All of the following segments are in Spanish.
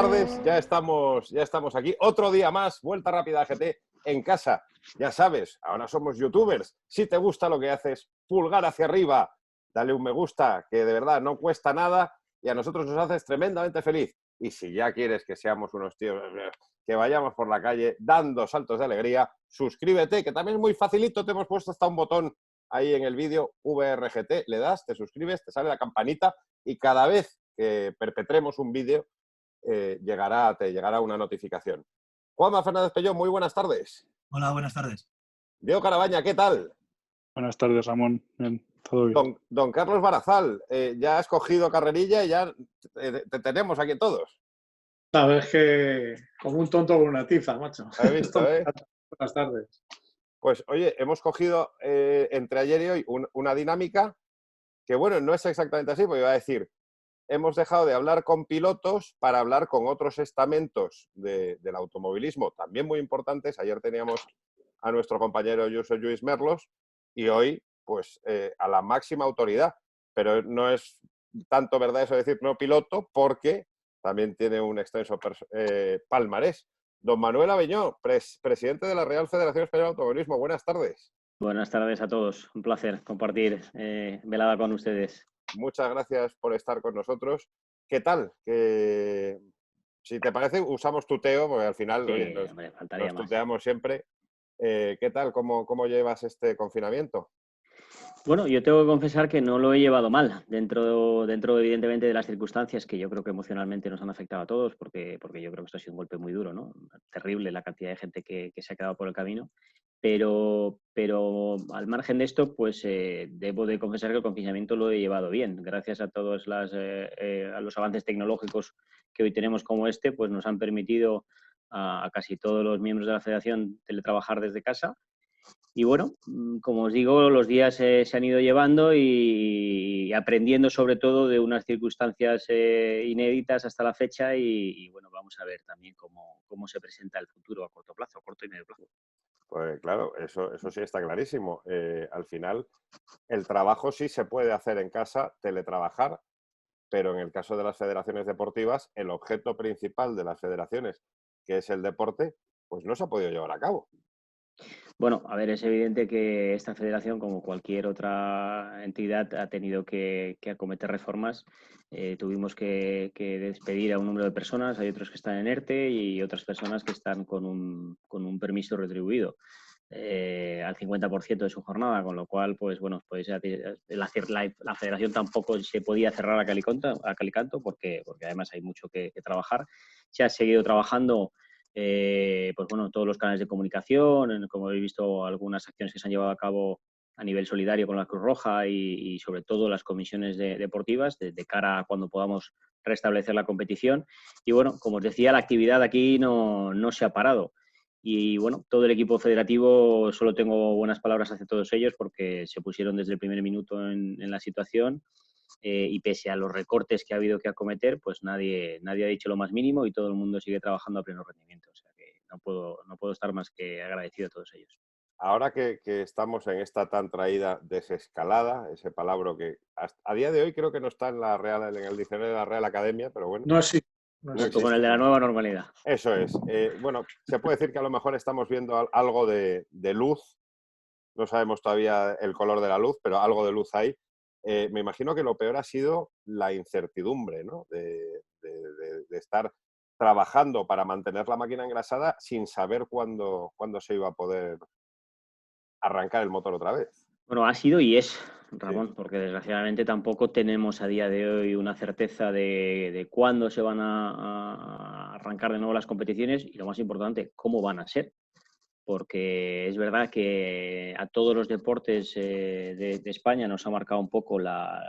tardes, ya estamos aquí. Otro día más, Vuelta Rápida GT en casa. Ya sabes, ahora somos youtubers. Si te gusta lo que haces, pulgar hacia arriba, dale un me gusta, que de verdad no cuesta nada y a nosotros nos haces tremendamente feliz. Y si ya quieres que seamos unos tíos que vayamos por la calle dando saltos de alegría, suscríbete, que también es muy facilito. Te hemos puesto hasta un botón ahí en el vídeo, VRGT, le das, te suscribes, te sale la campanita y cada vez que perpetremos un vídeo te llegará una notificación. Juanma Fernández Pellón, muy buenas tardes. Hola, buenas tardes. Diego Carabaña, ¿qué tal? Buenas tardes, Ramón. Bien, todo bien. Don Carlos Barazal, ya has cogido carrerilla y ya te tenemos aquí todos. Sabes que como un tonto con una tiza, macho. He visto, ¿eh? Buenas tardes. Pues oye, hemos cogido entre ayer y hoy una dinámica que, bueno, no es exactamente así, porque iba a decir, hemos dejado de hablar con pilotos para hablar con otros estamentos del automovilismo, también muy importantes. Ayer teníamos a nuestro compañero Josep Lluís Merlos y hoy, pues, a la máxima autoridad. Pero no es tanto verdad eso de decir no piloto, porque también tiene un extenso palmarés. Don Manuel Aveñó, presidente de la Real Federación Española de Automovilismo. Buenas tardes. Buenas tardes a todos. Un placer compartir velada con ustedes. Muchas gracias por estar con nosotros. ¿Qué tal? Si te parece, usamos tuteo, porque al final Sí, oye, nos tuteamos siempre. ¿Qué tal? ¿Cómo llevas este confinamiento? Bueno, yo tengo que confesar que no lo he llevado mal, dentro evidentemente de las circunstancias que yo creo que emocionalmente nos han afectado a todos, porque yo creo que esto ha sido un golpe muy duro, ¿no? Terrible la cantidad de gente que se ha quedado por el camino. Pero al margen de esto, pues debo de confesar que el confinamiento lo he llevado bien. Gracias a todos a los avances tecnológicos que hoy tenemos como este, pues nos han permitido a casi todos los miembros de la federación teletrabajar desde casa. Y bueno, como os digo, los días se han ido llevando y aprendiendo sobre todo de unas circunstancias inéditas hasta la fecha y bueno, vamos a ver también cómo se presenta el futuro a corto plazo, a corto y medio plazo. Pues claro, eso sí está clarísimo. Al final, el trabajo sí se puede hacer en casa, teletrabajar, pero en el caso de las federaciones deportivas, el objeto principal de las federaciones, que es el deporte, pues no se ha podido llevar a cabo. Bueno, a ver, es evidente que esta federación, como cualquier otra entidad, ha tenido que acometer reformas. Tuvimos que despedir a un número de personas, hay otros que están en ERTE y otras personas que están con un permiso retribuido al 50% de su jornada, con lo cual, pues bueno, pues la federación tampoco se podía cerrar a calicanto porque además hay mucho que trabajar. Se ha seguido trabajando pues bueno, todos los canales de comunicación, como habéis visto, algunas acciones que se han llevado a cabo a nivel solidario con la Cruz Roja y sobre todo las comisiones deportivas de cara a cuando podamos restablecer la competición. Y bueno, como os decía, la actividad aquí no se ha parado. Y bueno, todo el equipo federativo, solo tengo buenas palabras hacia todos ellos porque se pusieron desde el primer minuto en la situación. Y pese a los recortes que ha habido que acometer, pues nadie ha dicho lo más mínimo y todo el mundo sigue trabajando a pleno rendimiento. O sea que no puedo estar más que agradecido a todos ellos. Ahora que estamos en esta tan traída desescalada, ese palabra que a día de hoy creo que no está en el diccionario de la Real Academia, pero bueno. No existe. Junto con el de la nueva normalidad. Eso es. Bueno, se puede decir que a lo mejor estamos viendo algo de luz. No sabemos todavía el color de la luz, pero algo de luz hay. Me imagino que lo peor ha sido la incertidumbre, ¿no? De estar trabajando para mantener la máquina engrasada sin saber cuándo se iba a poder arrancar el motor otra vez. Bueno, ha sido y es, Ramón, Sí. porque desgraciadamente tampoco tenemos a día de hoy una certeza de cuándo se van a arrancar de nuevo las competiciones y lo más importante, cómo van a ser. Porque es verdad que a todos los deportes de España nos ha marcado un poco la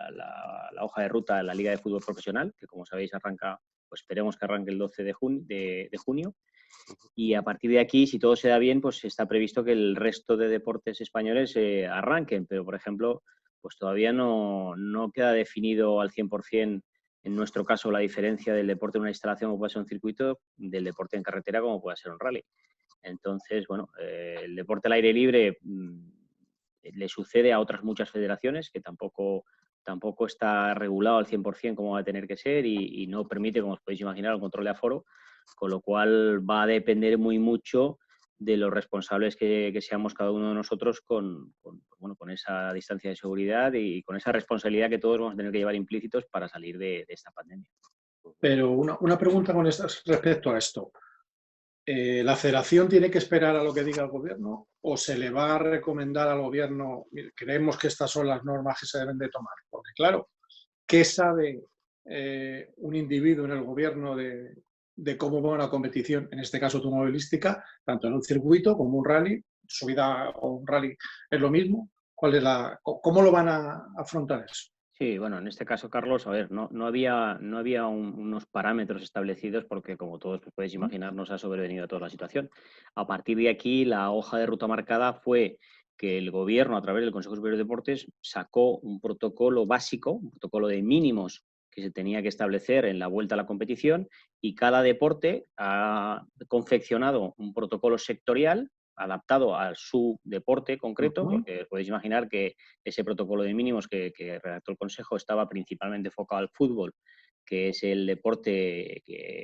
hoja de ruta de la Liga de Fútbol Profesional, que como sabéis arranca, pues esperemos que arranque el 12 de junio. Y a partir de aquí, si todo se da bien, pues está previsto que el resto de deportes españoles arranquen. Pero, por ejemplo, pues todavía no queda definido al 100%, en nuestro caso, la diferencia del deporte en una instalación como puede ser un circuito, del deporte en carretera como puede ser un rally. Entonces, bueno, el deporte al aire libre le sucede a otras muchas federaciones que tampoco tampoco está regulado al 100% como va a tener que ser y no permite, como os podéis imaginar, el control de aforo, con lo cual va a depender muy mucho de los responsables que seamos cada uno de nosotros con esa distancia de seguridad y con esa responsabilidad que todos vamos a tener que llevar implícitos para salir de esta pandemia. Pero una pregunta respecto a esto. ¿La federación tiene que esperar a lo que diga el gobierno o se le va a recomendar al gobierno, mire, creemos que estas son las normas que se deben de tomar? Porque claro, ¿qué sabe un individuo en el gobierno de cómo va una competición, en este caso automovilística, tanto en un circuito como un rally, subida o un rally es lo mismo? ¿Cómo lo van a afrontar eso? Sí, bueno, en este caso, Carlos, a ver, no había unos parámetros establecidos porque, como todos podéis imaginar, nos ha sobrevenido a toda la situación. A partir de aquí, la hoja de ruta marcada fue que el gobierno, a través del Consejo Superior de Deportes, sacó un protocolo básico, un protocolo de mínimos que se tenía que establecer en la vuelta a la competición, y cada deporte ha confeccionado un protocolo sectorial adaptado a su deporte concreto, porque podéis imaginar que ese protocolo de mínimos que redactó el Consejo estaba principalmente enfocado al fútbol, que es el deporte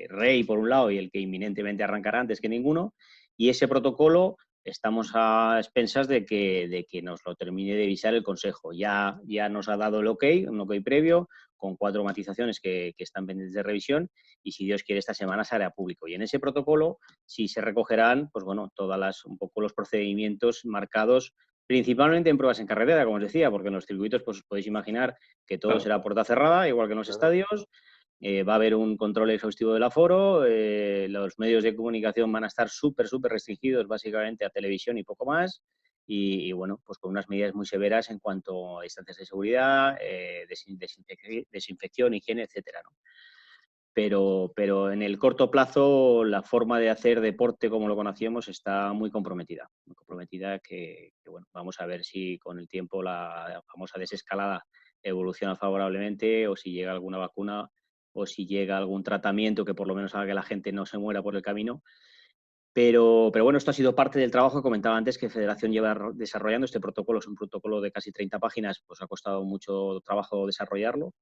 rey por un lado y el que inminentemente arrancará antes que ninguno, y ese protocolo estamos a expensas de que nos lo termine de visar el Consejo. Ya nos ha dado el ok, un ok previo, con 4 matizaciones que están pendientes de revisión, y si Dios quiere esta semana se hará público. Y en ese protocolo sí se recogerán, pues bueno, un poco los procedimientos marcados principalmente en pruebas en carretera, como os decía, porque en los circuitos pues os podéis imaginar que todo será puerta cerrada, igual que en los estadios. Va a haber un control exhaustivo del aforo, los medios de comunicación van a estar súper restringidos básicamente a televisión y poco más, y bueno, pues con unas medidas muy severas en cuanto a distancias de seguridad, desinfección, higiene, etcétera, ¿no? Pero en el corto plazo la forma de hacer deporte como lo conocíamos está muy comprometida que bueno, vamos a ver si con el tiempo la famosa desescalada evoluciona favorablemente, o si llega alguna vacuna, o si llega algún tratamiento que por lo menos haga que la gente no se muera por el camino. Pero bueno, esto ha sido parte del trabajo que comentaba antes que Federación lleva desarrollando. Este protocolo es un protocolo de casi 30 páginas, pues ha costado mucho trabajo desarrollarlo,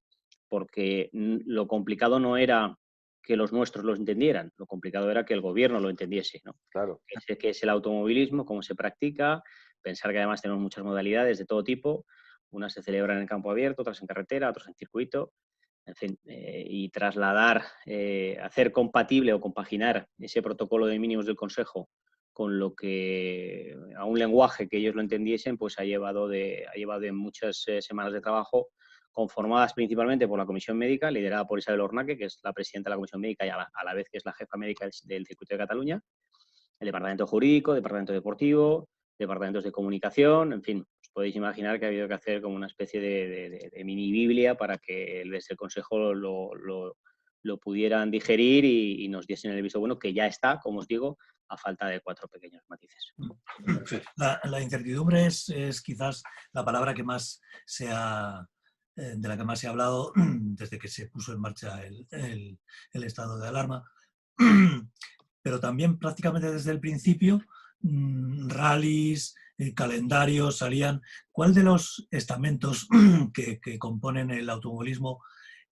porque lo complicado no era que los nuestros lo entendieran, lo complicado era que el gobierno lo entendiese, ¿no? Claro. Qué es el automovilismo, cómo se practica, pensar que además tenemos muchas modalidades de todo tipo, unas se celebran en campo abierto, otras en carretera, otras en circuito, en fin, y trasladar, hacer compatible o compaginar ese protocolo de mínimos del Consejo con lo que a un lenguaje que ellos lo entendiesen, pues ha llevado de muchas semanas de trabajo, conformadas principalmente por la Comisión Médica, liderada por Isabel Ornaque, que es la presidenta de la Comisión Médica y a la vez que es la jefa médica del Circuito de Cataluña, el Departamento Jurídico, Departamento Deportivo, Departamentos de Comunicación, en fin, os podéis imaginar que ha habido que hacer como una especie de mini Biblia para que desde el Consejo lo pudieran digerir y nos diesen el visto bueno, que ya está, como os digo, a falta de 4 pequeños matices. La incertidumbre es quizás la palabra que más de la que más se ha hablado desde que se puso en marcha el estado de alarma. Pero también prácticamente desde el principio, rallies, calendarios salían. ¿Cuál de los estamentos que componen el automovilismo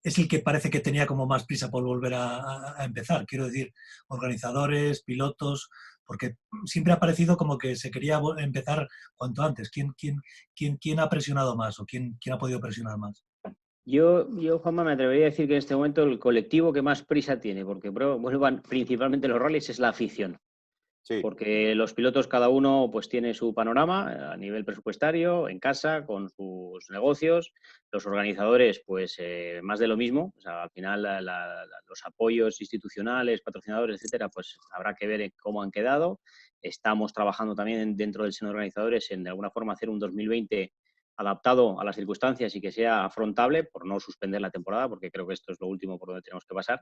es el que parece que tenía como más prisa por volver a empezar? Quiero decir, organizadores, pilotos, porque siempre ha parecido como que se quería empezar cuanto antes. ¿Quién ha presionado más o quién ha podido presionar más? Yo, Juanma, me atrevería a decir que en este momento el colectivo que más prisa tiene, porque vuelvan principalmente los rallies, es la afición. Sí. Porque los pilotos cada uno pues tiene su panorama a nivel presupuestario, en casa, con sus negocios. Los organizadores pues más de lo mismo. O sea, al final los apoyos institucionales, patrocinadores, etcétera, pues habrá que ver cómo han quedado. Estamos trabajando también dentro del seno de organizadores en de alguna forma hacer un 2020 adaptado a las circunstancias y que sea afrontable, por no suspender la temporada, porque creo que esto es lo último por donde tenemos que pasar.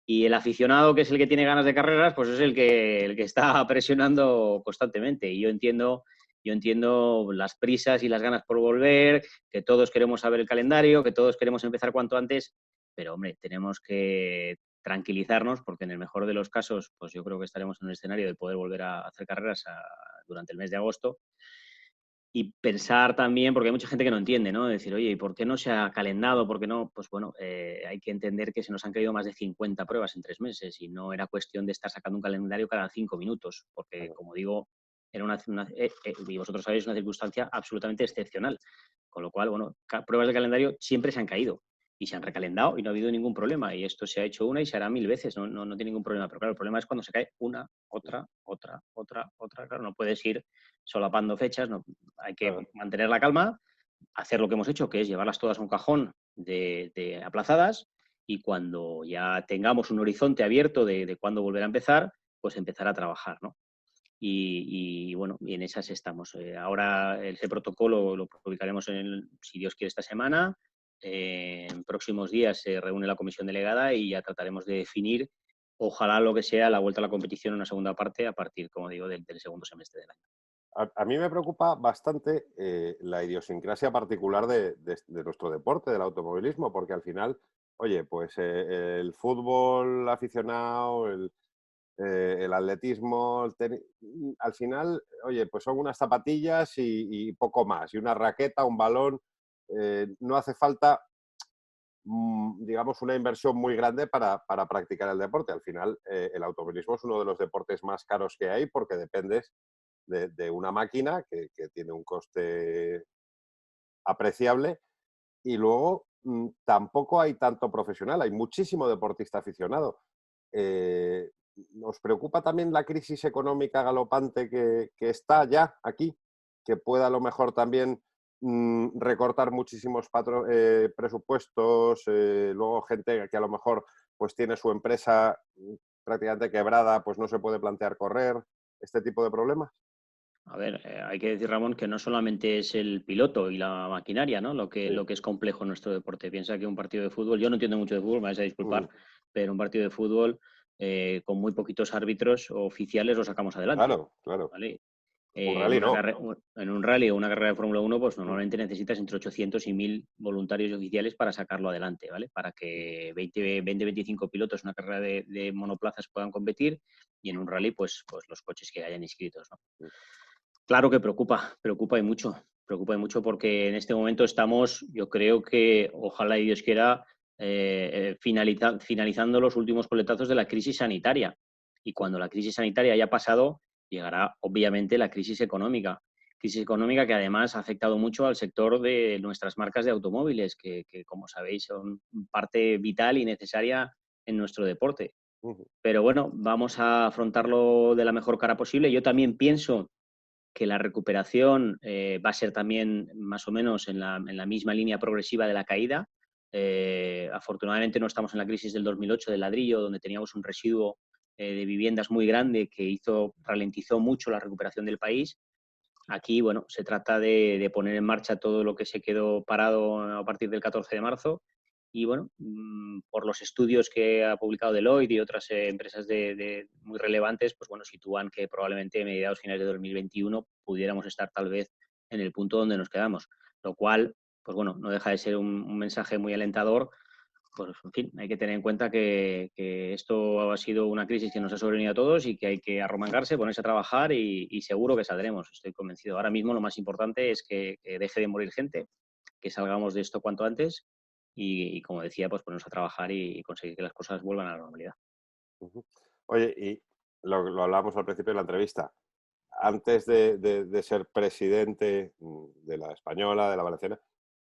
Y el aficionado, que es el que tiene ganas de carreras, pues es el que está presionando constantemente. Y yo entiendo las prisas y las ganas por volver, que todos queremos saber el calendario, que todos queremos empezar cuanto antes, pero hombre, tenemos que tranquilizarnos porque en el mejor de los casos, pues yo creo que estaremos en el escenario de poder volver a hacer carreras durante el mes de agosto. y pensar también, porque hay mucha gente que no entiende, ¿no? Decir, oye, ¿y por qué no se ha calendado? ¿Por qué no? Pues bueno, hay que entender que se nos han caído más de 50 pruebas en 3 meses y no era cuestión de estar sacando un calendario cada 5 minutos, porque, como digo, era y vosotros sabéis, una circunstancia absolutamente excepcional. Con lo cual, bueno, pruebas de calendario siempre se han caído y se han recalendado y no ha habido ningún problema. Y esto se ha hecho una y se hará 1000 veces, no tiene ningún problema. Pero claro, el problema es cuando se cae una, otra. Claro, no puedes ir solapando fechas, no, hay que mantener la calma, hacer lo que hemos hecho, que es llevarlas todas a un cajón de aplazadas, y cuando ya tengamos un horizonte abierto de cuándo volver a empezar, pues empezar a trabajar, ¿no? Y bueno, y en esas estamos. Ahora ese protocolo lo publicaremos, si Dios quiere, esta semana. En próximos días se reúne la comisión delegada y ya trataremos de definir, ojalá lo que sea, la vuelta a la competición en una segunda parte a partir, como digo, del segundo semestre del año. A mí me preocupa bastante la idiosincrasia particular de nuestro deporte, del automovilismo, porque al final, oye, pues el fútbol aficionado, el atletismo, el tenis, al final, oye, pues son unas zapatillas y poco más, y una raqueta, un balón. No hace falta, digamos, una inversión muy grande para practicar el deporte. Al final, el automovilismo es uno de los deportes más caros que hay porque dependes de una máquina que tiene un coste apreciable y luego tampoco hay tanto profesional, hay muchísimo deportista aficionado. ¿Nos preocupa también la crisis económica galopante que está ya aquí? Que pueda a lo mejor también recortar muchísimos presupuestos, luego gente que a lo mejor pues tiene su empresa prácticamente quebrada, pues no se puede plantear correr, este tipo de problemas. A ver, hay que decir, Ramón, que no solamente es el piloto y la maquinaria, ¿no? Lo que es complejo en nuestro deporte. Piensa que un partido de fútbol, yo no entiendo mucho de fútbol, me vais a disculpar, pero un partido de fútbol con muy poquitos árbitros oficiales lo sacamos adelante. Claro, claro. ¿Vale? Un rally no. En un rally o una carrera de Fórmula 1, pues normalmente necesitas entre 800 y 1000 voluntarios y oficiales para sacarlo adelante, ¿vale? Para que 20-25 pilotos en una carrera de monoplazas puedan competir, y en un rally, pues los coches que hayan inscritos, ¿no? Claro que preocupa y mucho porque en este momento estamos, yo creo que, ojalá y Dios quiera, finalizando los últimos coletazos de la crisis sanitaria. Y cuando la crisis sanitaria haya pasado, llegará obviamente la crisis económica. Crisis económica que además ha afectado mucho al sector de nuestras marcas de automóviles, que como sabéis son parte vital y necesaria en nuestro deporte. Pero bueno, vamos a afrontarlo de la mejor cara posible. Yo también pienso que la recuperación va a ser también más o menos en la misma línea progresiva de la caída. Afortunadamente no estamos en la crisis del 2008 del ladrillo, donde teníamos un residuo de viviendas muy grande que ralentizó mucho la recuperación del país. Aquí, bueno, se trata de poner en marcha todo lo que se quedó parado a partir del 14 de marzo. Y bueno, por los estudios que ha publicado Deloitte y otras empresas muy relevantes, pues bueno, sitúan que probablemente a mediados finales de 2021 pudiéramos estar tal vez en el punto donde nos quedamos. Lo cual, pues bueno, no deja de ser un mensaje muy alentador. Pues en fin, hay que tener en cuenta que esto ha sido una crisis que nos ha sobrevenido a todos y que hay que arromangarse, ponerse a trabajar y seguro que saldremos, estoy convencido. Ahora mismo lo más importante es que deje de morir gente, que salgamos de esto cuanto antes y como decía, pues ponernos a trabajar y conseguir que las cosas vuelvan a la normalidad. Oye, y lo hablábamos al principio de la entrevista. Antes de ser presidente de la Española, de la Valenciana,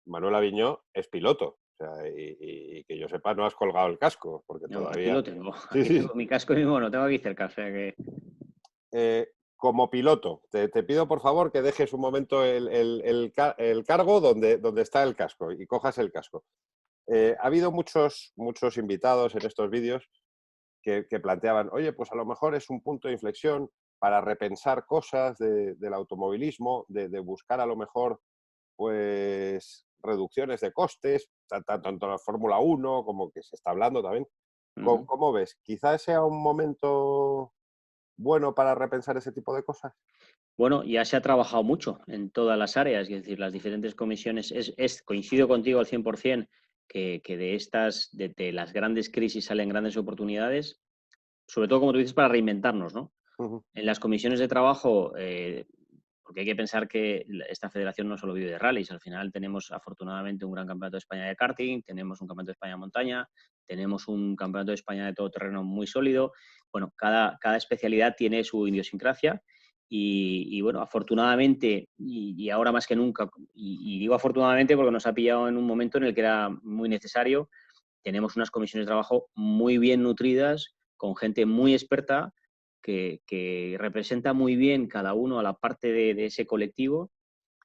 Manuel Aviñó es piloto. O sea, y que yo sepa, no has colgado el casco, porque No, todavía... aquí lo tengo. Sí, Aquí sí. tengo mi casco y lo tengo aquí cerca. O sea que... Como piloto, te pido por favor que dejes un momento el cargo donde está el casco y cojas el casco. Ha habido muchos invitados en estos vídeos que planteaban, oye, pues a lo mejor es un punto de inflexión para repensar cosas del automovilismo, de buscar a lo mejor pues reducciones de costes, tanto en la Fórmula 1 como que se está hablando también. ¿Cómo ves? ¿Quizás sea un momento bueno para repensar ese tipo de cosas? Bueno, ya se ha trabajado mucho en todas las áreas, es decir, las diferentes comisiones. Coincido contigo al 100% que de las grandes crisis salen grandes oportunidades, sobre todo, como tú dices, para reinventarnos, ¿no? En las comisiones de trabajo, Porque hay que pensar que esta federación no solo vive de rallies, al final tenemos afortunadamente un gran campeonato de España de karting, tenemos un campeonato de España de montaña, tenemos un campeonato de España de todoterreno muy sólido. Bueno, cada especialidad tiene su idiosincrasia y bueno, afortunadamente, y ahora más que nunca, y digo afortunadamente porque nos ha pillado en un momento en el que era muy necesario, tenemos unas comisiones de trabajo muy bien nutridas, con gente muy experta, que representa muy bien cada uno a la parte de ese colectivo.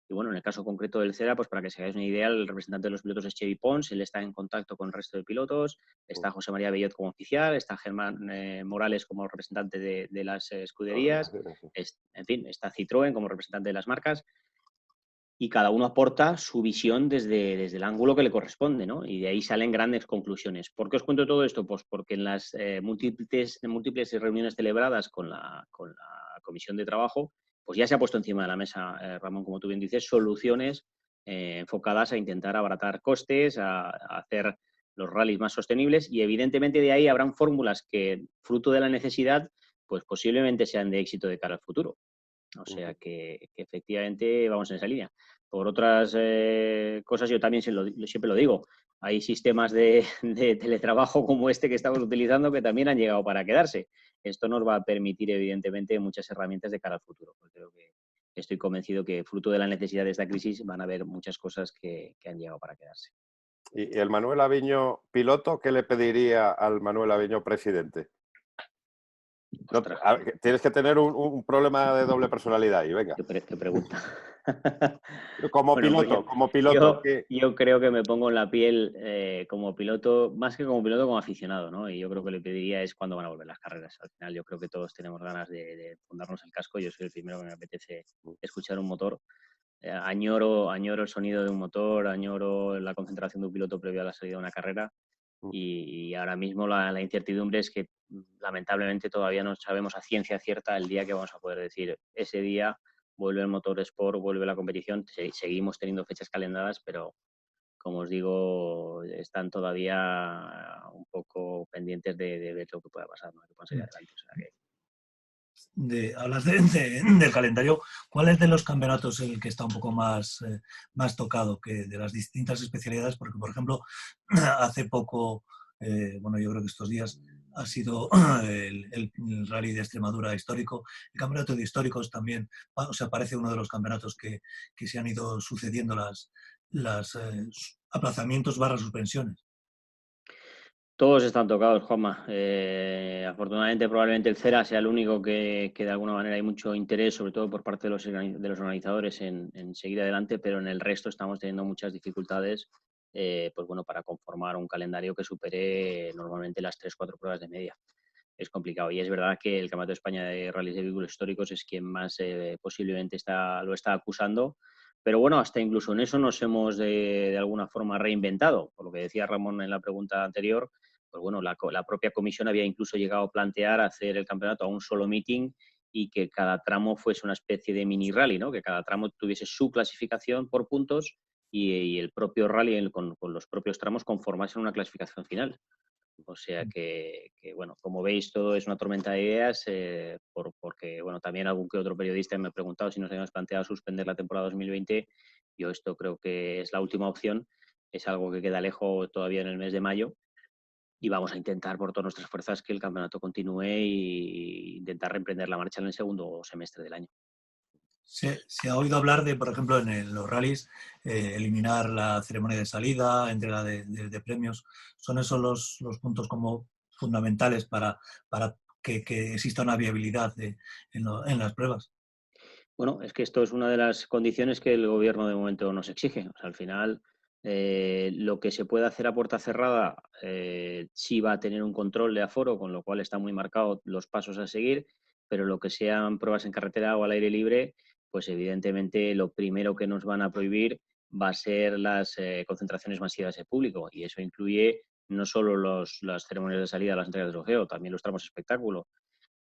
Y bueno, en el caso concreto del CERA, pues para que se hagáis una idea, el representante de los pilotos es Chevy Pons, él está en contacto con el resto de pilotos, está José María Bellot como oficial, está Germán Morales como representante de las escuderías, en fin, está Citroën como representante de las marcas, y cada uno aporta su visión desde el ángulo que le corresponde, ¿no? Y de ahí salen grandes conclusiones. ¿Por qué os cuento todo esto? Pues porque en las múltiples reuniones celebradas con la comisión de trabajo, pues ya se ha puesto encima de la mesa, Ramón, como tú bien dices, soluciones enfocadas a intentar abaratar costes, a hacer los rallies más sostenibles, y evidentemente de ahí habrán fórmulas que, fruto de la necesidad, pues posiblemente sean de éxito de cara al futuro. O sea que efectivamente vamos en esa línea. Por otras cosas, yo también siempre lo digo, hay sistemas de teletrabajo como este que estamos utilizando que también han llegado para quedarse. Esto nos va a permitir, evidentemente, muchas herramientas de cara al futuro. Pues creo que estoy convencido que, fruto de la necesidad de esta crisis, van a haber muchas cosas que han llegado para quedarse. ¿Y el Manuel Aviño piloto, qué le pediría al Manuel Aviño presidente? No, tienes que tener un problema de doble personalidad ahí, venga. ¿Qué pregunta? Como Bueno, piloto, pues como piloto. Yo creo que me pongo en la piel como piloto, más que como piloto, como aficionado, ¿no? Y yo creo que le pediría es cuándo van a volver las carreras. Al final yo creo que todos tenemos ganas de fundarnos el casco. Yo soy el primero que me apetece escuchar un motor. Añoro el sonido de un motor, añoro la concentración de un piloto previo a la salida de una carrera. Y ahora mismo la incertidumbre es que lamentablemente todavía no sabemos a ciencia cierta el día que vamos a poder decir ese día vuelve el motor Sport, vuelve la competición. Seguimos teniendo fechas calendadas, pero como os digo, están todavía un poco pendientes de ver lo que pueda pasar, ¿no? Que puedan salir adelante. O sea que... Hablas del calendario. ¿Cuál es de los campeonatos el que está un poco más tocado que de las distintas especialidades? Porque, por ejemplo, hace poco, bueno, yo creo que estos días ha sido el Rally de Extremadura histórico. El campeonato de históricos también, o sea, parece uno de los campeonatos que se han ido sucediendo las aplazamientos / suspensiones. Todos están tocados, Juanma. Afortunadamente, probablemente el CERA sea el único que de alguna manera hay mucho interés, sobre todo por parte de los organizadores, en seguir adelante, pero en el resto estamos teniendo muchas dificultades pues bueno, para conformar un calendario que supere normalmente las 3-4 pruebas de media. Es complicado, y es verdad que el Campeonato de España de Rallys de Vehículos Históricos es quien más posiblemente lo está acusando. Pero bueno, hasta incluso en eso nos hemos de alguna forma reinventado. Por lo que decía Ramón en la pregunta anterior, pues bueno, la propia comisión había incluso llegado a plantear hacer el campeonato a un solo meeting y que cada tramo fuese una especie de mini rally, ¿no? Que cada tramo tuviese su clasificación por puntos y el propio rally con los propios tramos conformasen una clasificación final. O sea que, bueno, como veis, todo es una tormenta de ideas, porque, bueno, también algún que otro periodista me ha preguntado si nos habíamos planteado suspender la temporada 2020. Yo esto creo que es la última opción, es algo que queda lejos todavía en el mes de mayo, y vamos a intentar por todas nuestras fuerzas que el campeonato continúe e intentar reemprender la marcha en el segundo semestre del año. Se ha oído hablar de, por ejemplo, en los rallies, eliminar la ceremonia de salida, entrega de premios. ¿Son esos los puntos como fundamentales para que exista una viabilidad en las pruebas? Bueno, es que esto es una de las condiciones que el gobierno de momento nos exige. O sea, al final, lo que se puede hacer a puerta cerrada sí va a tener un control de aforo, con lo cual está muy marcado los pasos a seguir, pero lo que sean pruebas en carretera o al aire libre, pues evidentemente lo primero que nos van a prohibir va a ser las concentraciones masivas de público, y eso incluye no solo las ceremonias de salida, las entregas de trofeo, también los tramos de espectáculo.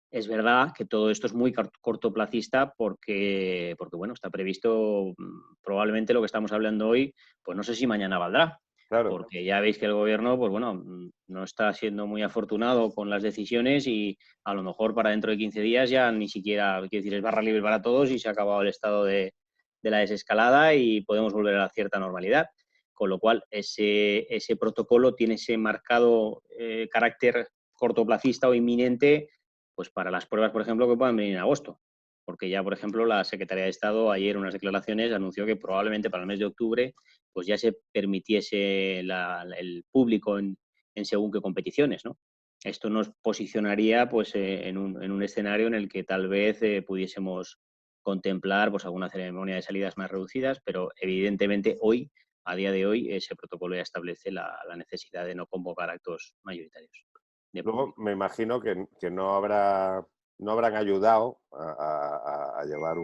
Es verdad que todo esto es muy cortoplacista porque bueno, está previsto probablemente lo que estamos hablando hoy, pues no sé si mañana valdrá. Claro. Porque ya veis que el gobierno, pues bueno, no está siendo muy afortunado con las decisiones y a lo mejor para dentro de 15 días ya ni siquiera, quiero decir, es barra libre para todos y se ha acabado el estado de la desescalada y podemos volver a la cierta normalidad. Con lo cual, ese protocolo tiene ese marcado carácter cortoplacista o inminente, pues para las pruebas, por ejemplo, que puedan venir en agosto. Porque ya, por ejemplo, la Secretaría de Estado ayer en unas declaraciones anunció que probablemente para el mes de octubre pues ya se permitiese el público en según qué competiciones, ¿no? Esto nos posicionaría pues, en un escenario en el que tal vez pudiésemos contemplar pues, alguna ceremonia de salidas más reducidas, pero evidentemente hoy, a día de hoy, ese protocolo ya establece la necesidad de no convocar actos mayoritarios. Luego me imagino que no habrán ayudado a llevar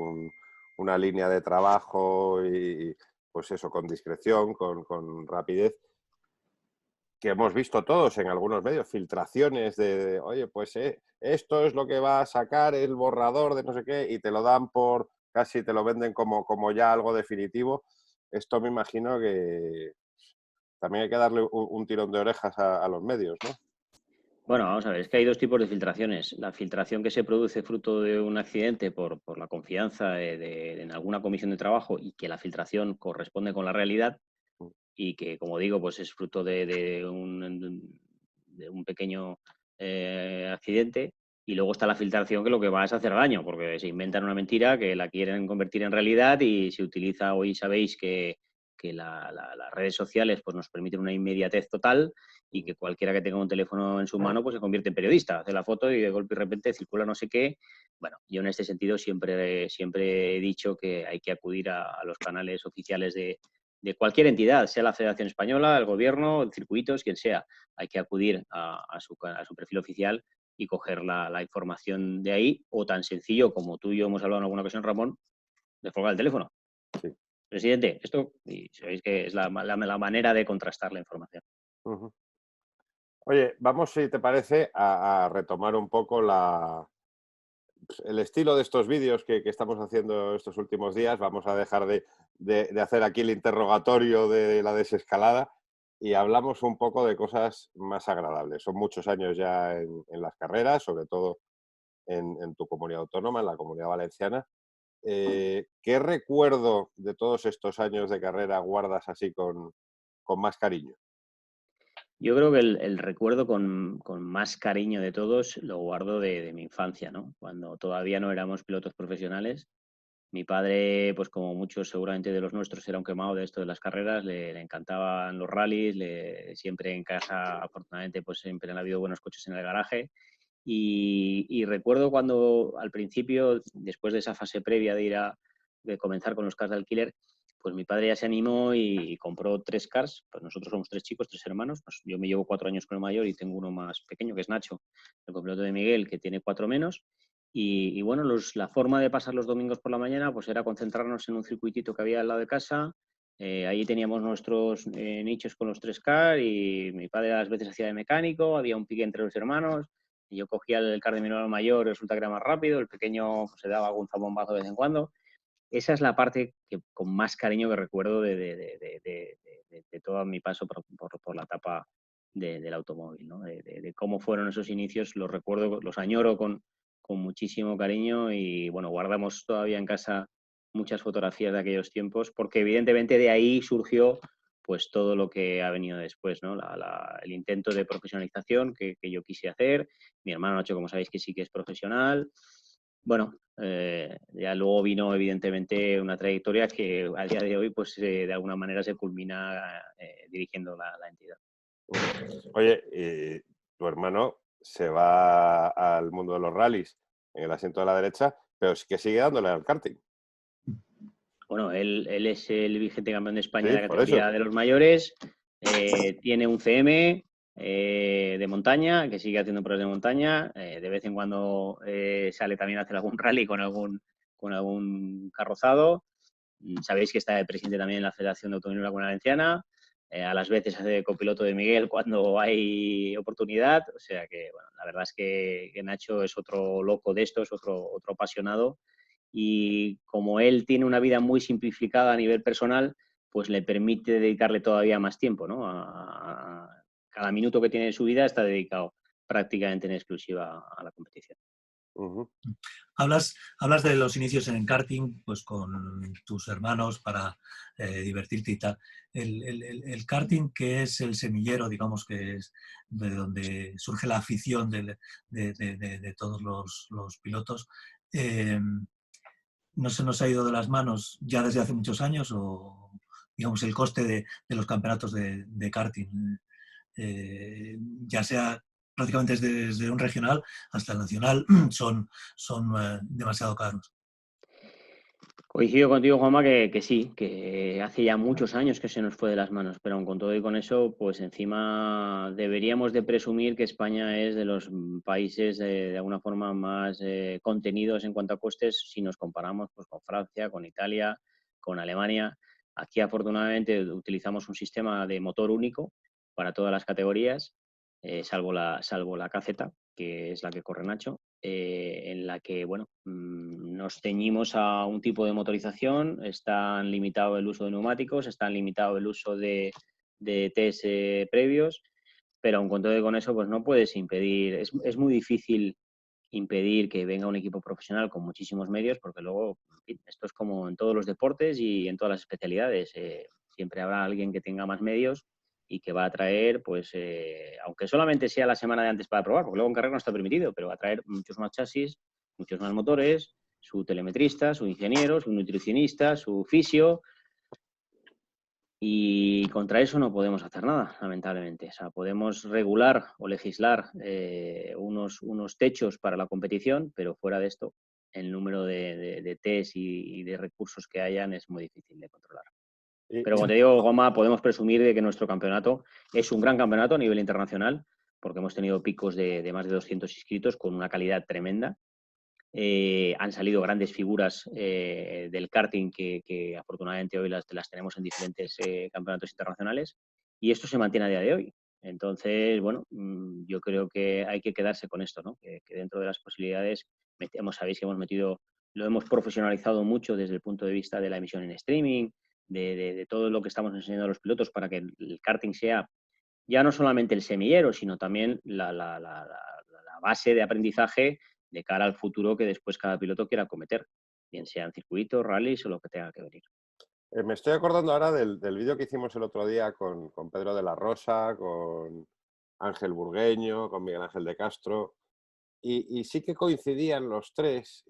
una línea de trabajo y pues eso, con discreción, con rapidez, que hemos visto todos en algunos medios, filtraciones oye, pues esto es lo que va a sacar el borrador de no sé qué, y te lo dan casi te lo venden como ya algo definitivo. Esto me imagino que también hay que darle un tirón de orejas a los medios, ¿no? Bueno, vamos a ver, es que hay dos tipos de filtraciones. La filtración que se produce fruto de un accidente por la confianza en alguna comisión de trabajo y que la filtración corresponde con la realidad y que, como digo, pues es fruto de un pequeño accidente. Y luego está la filtración que lo que va es hacer daño, porque se inventan una mentira que la quieren convertir en realidad y se utiliza, hoy sabéis que las redes sociales pues nos permiten una inmediatez total y que cualquiera que tenga un teléfono en su mano pues se convierte en periodista, hace la foto y de golpe y repente circula no sé qué. Bueno, yo en este sentido siempre he dicho que hay que acudir a los canales oficiales de cualquier entidad, sea la Federación Española, el Gobierno, circuitos, quien sea. Hay que acudir a su perfil oficial y coger la información de ahí, o tan sencillo como tú y yo hemos hablado en alguna ocasión, Ramón, de colgar el teléfono. Sí. Presidente, esto, y sabéis que es la manera de contrastar la información. Uh-huh. Oye, vamos, si te parece, a retomar un poco el estilo de estos vídeos que estamos haciendo estos últimos días. Vamos a dejar de hacer aquí el interrogatorio de la desescalada y hablamos un poco de cosas más agradables. Son muchos años ya en las carreras, sobre todo en tu comunidad autónoma, en la Comunidad Valenciana. ¿Qué recuerdo de todos estos años de carrera guardas así con más cariño? Yo creo que el recuerdo con más cariño de todos lo guardo de mi infancia, ¿no? Cuando todavía no éramos pilotos profesionales. Mi padre, pues como muchos seguramente de los nuestros, era un quemado de esto de las carreras, le encantaban los rallies, siempre en casa, afortunadamente, pues siempre han habido buenos coches en el garaje. Y recuerdo cuando al principio, después de esa fase previa de comenzar con los cars de alquiler, pues mi padre ya se animó y compró 3 cars. Pues nosotros somos 3 chicos, 3 hermanos. Pues yo me llevo 4 años con el mayor y tengo uno más pequeño, que es Nacho, el copiloto de Miguel, que tiene 4 menos. Y bueno, la forma de pasar los domingos por la mañana pues era concentrarnos en un circuitito que había al lado de casa. Ahí teníamos nuestros nichos con los 3K y mi padre a las veces hacía de mecánico, había un pique entre los hermanos. Y yo cogía el car de mi hermano mayor, resulta que era más rápido, el pequeño pues, se daba algún zambombazo de vez en cuando. Esa es la parte que con más cariño que recuerdo de todo mi paso por la etapa del automóvil, ¿no? De cómo fueron esos inicios, los recuerdo, los añoro con muchísimo cariño y bueno, guardamos todavía en casa muchas fotografías de aquellos tiempos porque evidentemente de ahí surgió pues todo lo que ha venido después, ¿no? El intento de profesionalización que yo quise hacer. Mi hermano Nacho, como sabéis, que sí que es profesional. Bueno, ya luego vino evidentemente una trayectoria que a día de hoy pues de alguna manera se culmina dirigiendo la entidad. Oye, tu hermano se va al mundo de los rallies en el asiento de la derecha, pero es que sigue dándole al karting. Bueno, él es el vigente campeón de España Sí, de la por eso. categoría de los mayores, tiene un CM de montaña, que sigue haciendo pruebas de montaña, de vez en cuando sale también a hacer algún rally con algún carrozado. Sabéis que está de presidente también en la Federación de Automovilismo de la Comunidad Valenciana. A las veces hace de copiloto de Miguel cuando hay oportunidad. O sea que, bueno, la verdad es que Nacho es otro loco de estos, otro apasionado. Y como él tiene una vida muy simplificada a nivel personal, pues le permite dedicarle todavía más tiempo, ¿no? Cada minuto que tiene de su vida está dedicado prácticamente en exclusiva a la competición. Ujú. Hablas de los inicios en karting, pues con tus hermanos para divertirte y tal. El karting, que es el semillero, digamos, que es de donde surge la afición de todos los pilotos, ¿no se nos ha ido de las manos ya desde hace muchos años? O, digamos, el coste de los campeonatos de karting, ya sea prácticamente desde un regional hasta el nacional, son demasiado caros. Coincido contigo, Juanma, que sí, que hace ya muchos años que se nos fue de las manos, pero aun con todo y con eso, pues encima deberíamos de presumir que España es de los países de alguna forma más contenidos en cuanto a costes si nos comparamos pues, con Francia, con Italia, con Alemania. Aquí afortunadamente utilizamos un sistema de motor único para todas las categorías, salvo la KZ, que es la que corre Nacho, en la que bueno, nos ceñimos a un tipo de motorización, está limitado el uso de neumáticos, está limitado el uso de test previos, pero aun con todo y con eso pues no puedes impedir, es muy difícil impedir que venga un equipo profesional con muchísimos medios, porque luego en fin, esto es como en todos los deportes y en todas las especialidades, siempre habrá alguien que tenga más medios y que va a traer, pues, aunque solamente sea la semana de antes para probar, porque luego en carrera no está permitido, pero va a traer muchos más chasis, muchos más motores, su telemetrista, su ingeniero, su nutricionista, su fisio, y contra eso no podemos hacer nada, lamentablemente. O sea, podemos regular o legislar unos techos para la competición, pero fuera de esto, el número de test y de recursos que hayan es muy difícil de controlar. Pero como te digo, Goma, podemos presumir de que nuestro campeonato es un gran campeonato a nivel internacional, porque hemos tenido picos de más de 200 inscritos con una calidad tremenda. Han salido grandes figuras del karting que afortunadamente hoy las tenemos en diferentes campeonatos internacionales, y esto se mantiene a día de hoy. Entonces, bueno, yo creo que hay que quedarse con esto, ¿no? Que dentro de las posibilidades, sabéis que lo hemos profesionalizado mucho desde el punto de vista de la emisión en streaming, de todo lo que estamos enseñando a los pilotos para que el karting sea ya no solamente el semillero, sino también la base de aprendizaje de cara al futuro que después cada piloto quiera cometer, bien sean circuitos, rallies o lo que tenga que venir. Me estoy acordando ahora del vídeo que hicimos el otro día con Pedro de la Rosa, con Ángel Burgueño, con Miguel Ángel de Castro, y sí que coincidían los tres,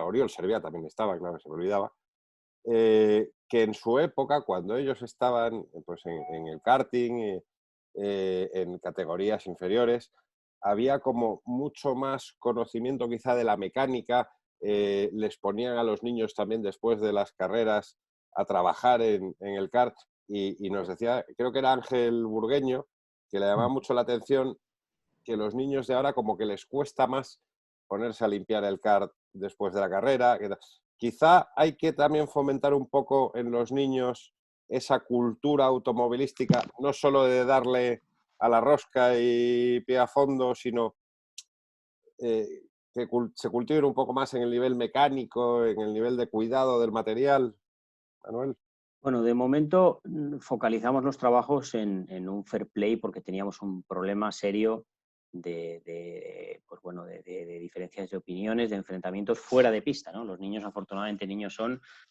Oriol Serviá también estaba, claro, se me olvidaba, que en su época, cuando ellos estaban pues, en el karting, en categorías inferiores, había como mucho más conocimiento quizá de la mecánica, les ponían a los niños también después de las carreras a trabajar en el kart y nos decía, creo que era Ángel Burgueño, que le llamaba mucho la atención que los niños de ahora como que les cuesta más ponerse a limpiar el kart después de la carrera. Quizá hay que también fomentar un poco en los niños esa cultura automovilística, no solo de darle a la rosca y pie a fondo, sino que se cultiven un poco más en el nivel mecánico, en el nivel de cuidado del material. Manuel. Bueno, de momento focalizamos los trabajos en un fair play porque teníamos un problema serio de diferencias de opiniones, de enfrentamientos fuera de pista, ¿no? Los niños, afortunadamente,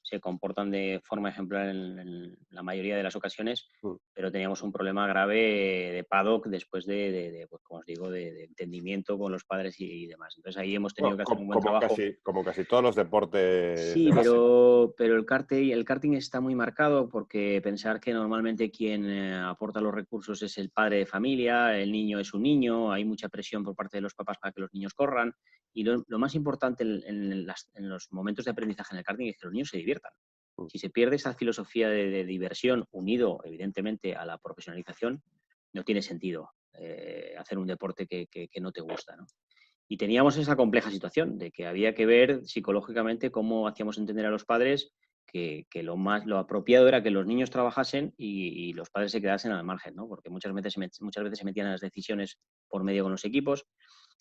se comportan de forma ejemplar en la mayoría de las ocasiones, pero teníamos un problema grave de paddock después pues, como os digo, de entendimiento con los padres y demás. Entonces ahí hemos tenido que hacer un buen trabajo. Como casi todos los deportes. Sí, pero el karting está muy marcado porque pensar que normalmente quien aporta los recursos es el padre de familia, el niño es un niño, hay mucha presión por parte de los papás para que los niños corran, y lo más importante en los momentos de aprendizaje en el karting es que los niños se diviertan. Si se pierde esa filosofía de diversión unido evidentemente a la profesionalización, no tiene sentido hacer un deporte que no te gusta, ¿no? Y teníamos esa compleja situación de que había que ver psicológicamente cómo hacíamos entender a los padres que lo apropiado era que los niños trabajasen y los padres se quedasen al margen, ¿no? Porque muchas veces se metían en las decisiones por medio con los equipos.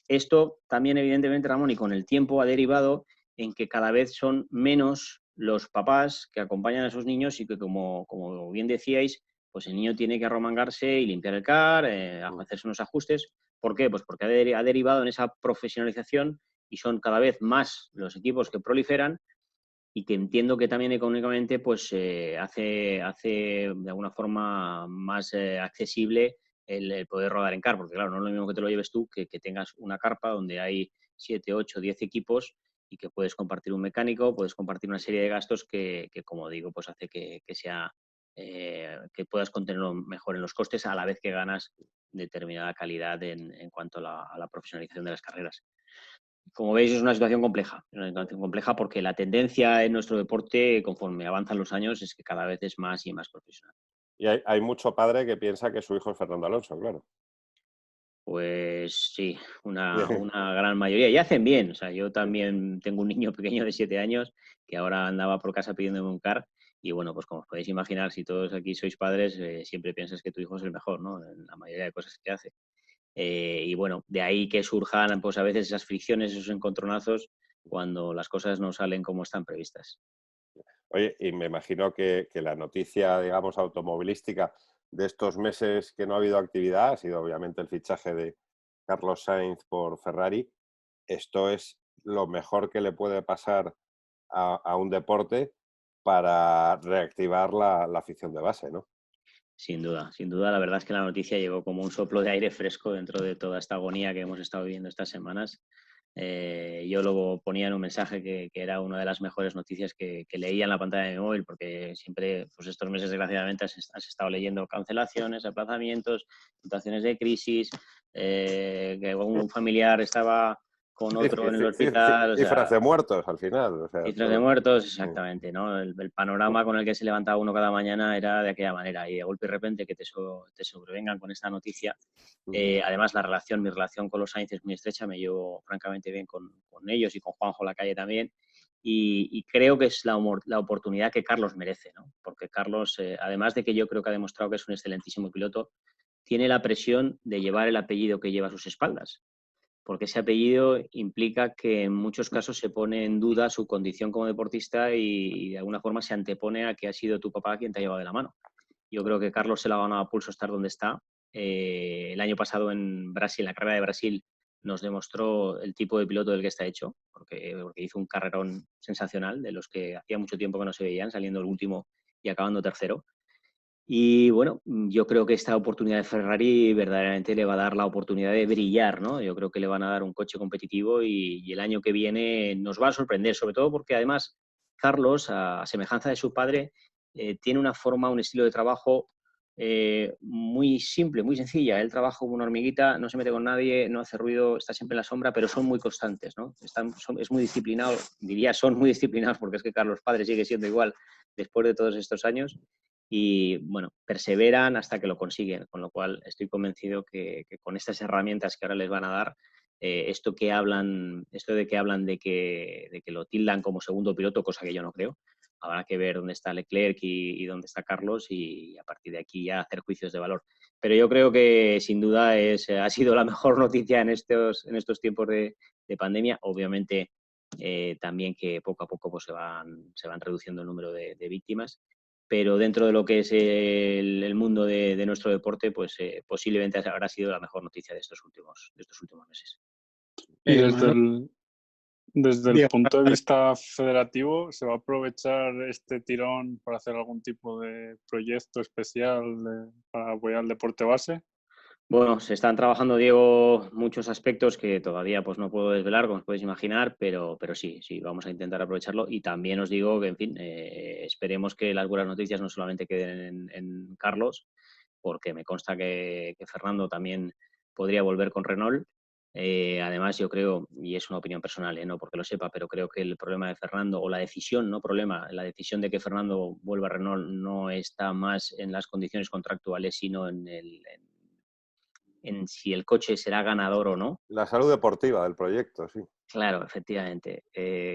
Esto también, evidentemente, Ramón, y con el tiempo ha derivado en que cada vez son menos los papás que acompañan a esos niños y que, como bien decíais, pues el niño tiene que arromangarse y limpiar el car, hacerse unos ajustes. ¿Por qué? Pues porque ha derivado en esa profesionalización y son cada vez más los equipos que proliferan y que entiendo que también económicamente pues hace de alguna forma más accesible el poder rodar en car, porque claro, no es lo mismo que te lo lleves tú que tengas una carpa donde hay 7, 8, 10 equipos y que puedes compartir un mecánico, puedes compartir una serie de gastos que como digo, pues hace que sea que puedas contenerlo mejor en los costes a la vez que ganas determinada calidad en cuanto a la profesionalización de las carreras. Como veis, es una situación compleja porque la tendencia en nuestro deporte, conforme avanzan los años, es que cada vez es más y más profesional. Y hay mucho padre que piensa que su hijo es Fernando Alonso, claro. Pues sí, una gran mayoría. Y hacen bien. O sea, yo también tengo un niño pequeño de 7 años que ahora andaba por casa pidiéndome un car. Y bueno, pues como os podéis imaginar, si todos aquí sois padres, siempre piensas que tu hijo es el mejor, ¿no? En la mayoría de cosas que hace. Y bueno, de ahí que surjan pues a veces esas fricciones, esos encontronazos, cuando las cosas no salen como están previstas. Oye, y me imagino que la noticia, digamos, automovilística de estos meses que no ha habido actividad ha sido obviamente el fichaje de Carlos Sainz por Ferrari. Esto es lo mejor que le puede pasar a un deporte para reactivar la afición de base, ¿no? Sin duda, la verdad es que la noticia llegó como un soplo de aire fresco dentro de toda esta agonía que hemos estado viviendo estas semanas. Yo lo ponía en un mensaje que era una de las mejores noticias que leía en la pantalla de mi móvil, porque siempre, pues estos meses desgraciadamente has estado leyendo cancelaciones, aplazamientos, situaciones de crisis, que un familiar estaba con otro en el hospital. O Cifras sea, de muertos al final. O sea, cifras de muertos, exactamente, ¿no? El panorama con el que se levantaba uno cada mañana era de aquella manera y de golpe y repente que te sobrevengan con esta noticia. Además, mi relación con los Sainz es muy estrecha, me llevo francamente bien con ellos y con Juanjo Lacalle también. Y creo que es la oportunidad que Carlos merece, ¿no? Porque Carlos, además de que yo creo que ha demostrado que es un excelentísimo piloto, tiene la presión de llevar el apellido que lleva a sus espaldas, porque ese apellido implica que en muchos casos se pone en duda su condición como deportista y de alguna forma se antepone a que ha sido tu papá quien te ha llevado de la mano. Yo creo que Carlos se lo ha ganado a pulso estar donde está. El año pasado en Brasil, en la carrera de Brasil, nos demostró el tipo de piloto del que está hecho, porque hizo un carrerón sensacional, de los que hacía mucho tiempo que no se veían, saliendo el último y acabando tercero. Y bueno, yo creo que esta oportunidad de Ferrari verdaderamente le va a dar la oportunidad de brillar, ¿no? Yo creo que le van a dar un coche competitivo y el año que viene nos va a sorprender, sobre todo porque además Carlos, a semejanza de su padre, tiene una forma, un estilo de trabajo muy simple, muy sencilla. Él trabaja como una hormiguita, no se mete con nadie, no hace ruido, está siempre en la sombra, pero son muy constantes, ¿no? Es muy disciplinado, diría son muy disciplinados porque es que Carlos padre sigue siendo igual después de todos estos años. Y bueno, perseveran hasta que lo consiguen, con lo cual estoy convencido que con estas herramientas que ahora les van a dar, esto de que hablan de que lo tildan como segundo piloto, cosa que yo no creo, habrá que ver dónde está Leclerc y dónde está Carlos y a partir de aquí ya hacer juicios de valor. Pero yo creo que sin duda ha sido la mejor noticia en estos tiempos de pandemia. Obviamente también que poco a poco pues, se van reduciendo el número de víctimas, pero dentro de lo que es el mundo de nuestro deporte, pues posiblemente habrá sido la mejor noticia de estos últimos meses. Y desde el punto de vista federativo, ¿se va a aprovechar este tirón para hacer algún tipo de proyecto especial para apoyar el deporte base? Bueno, se están trabajando, Diego, muchos aspectos que todavía pues, no puedo desvelar, como os podéis imaginar, pero sí, vamos a intentar aprovecharlo. Y también os digo que, en fin, esperemos que las buenas noticias no solamente queden en Carlos, porque me consta que Fernando también podría volver con Renault. Además, yo creo, y es una opinión personal, no porque lo sepa, pero creo que el problema de Fernando, o la decisión, no problema, la decisión de que Fernando vuelva a Renault no está más en las condiciones contractuales, sino en si el coche será ganador o no. La salud deportiva del proyecto, sí. Claro, efectivamente.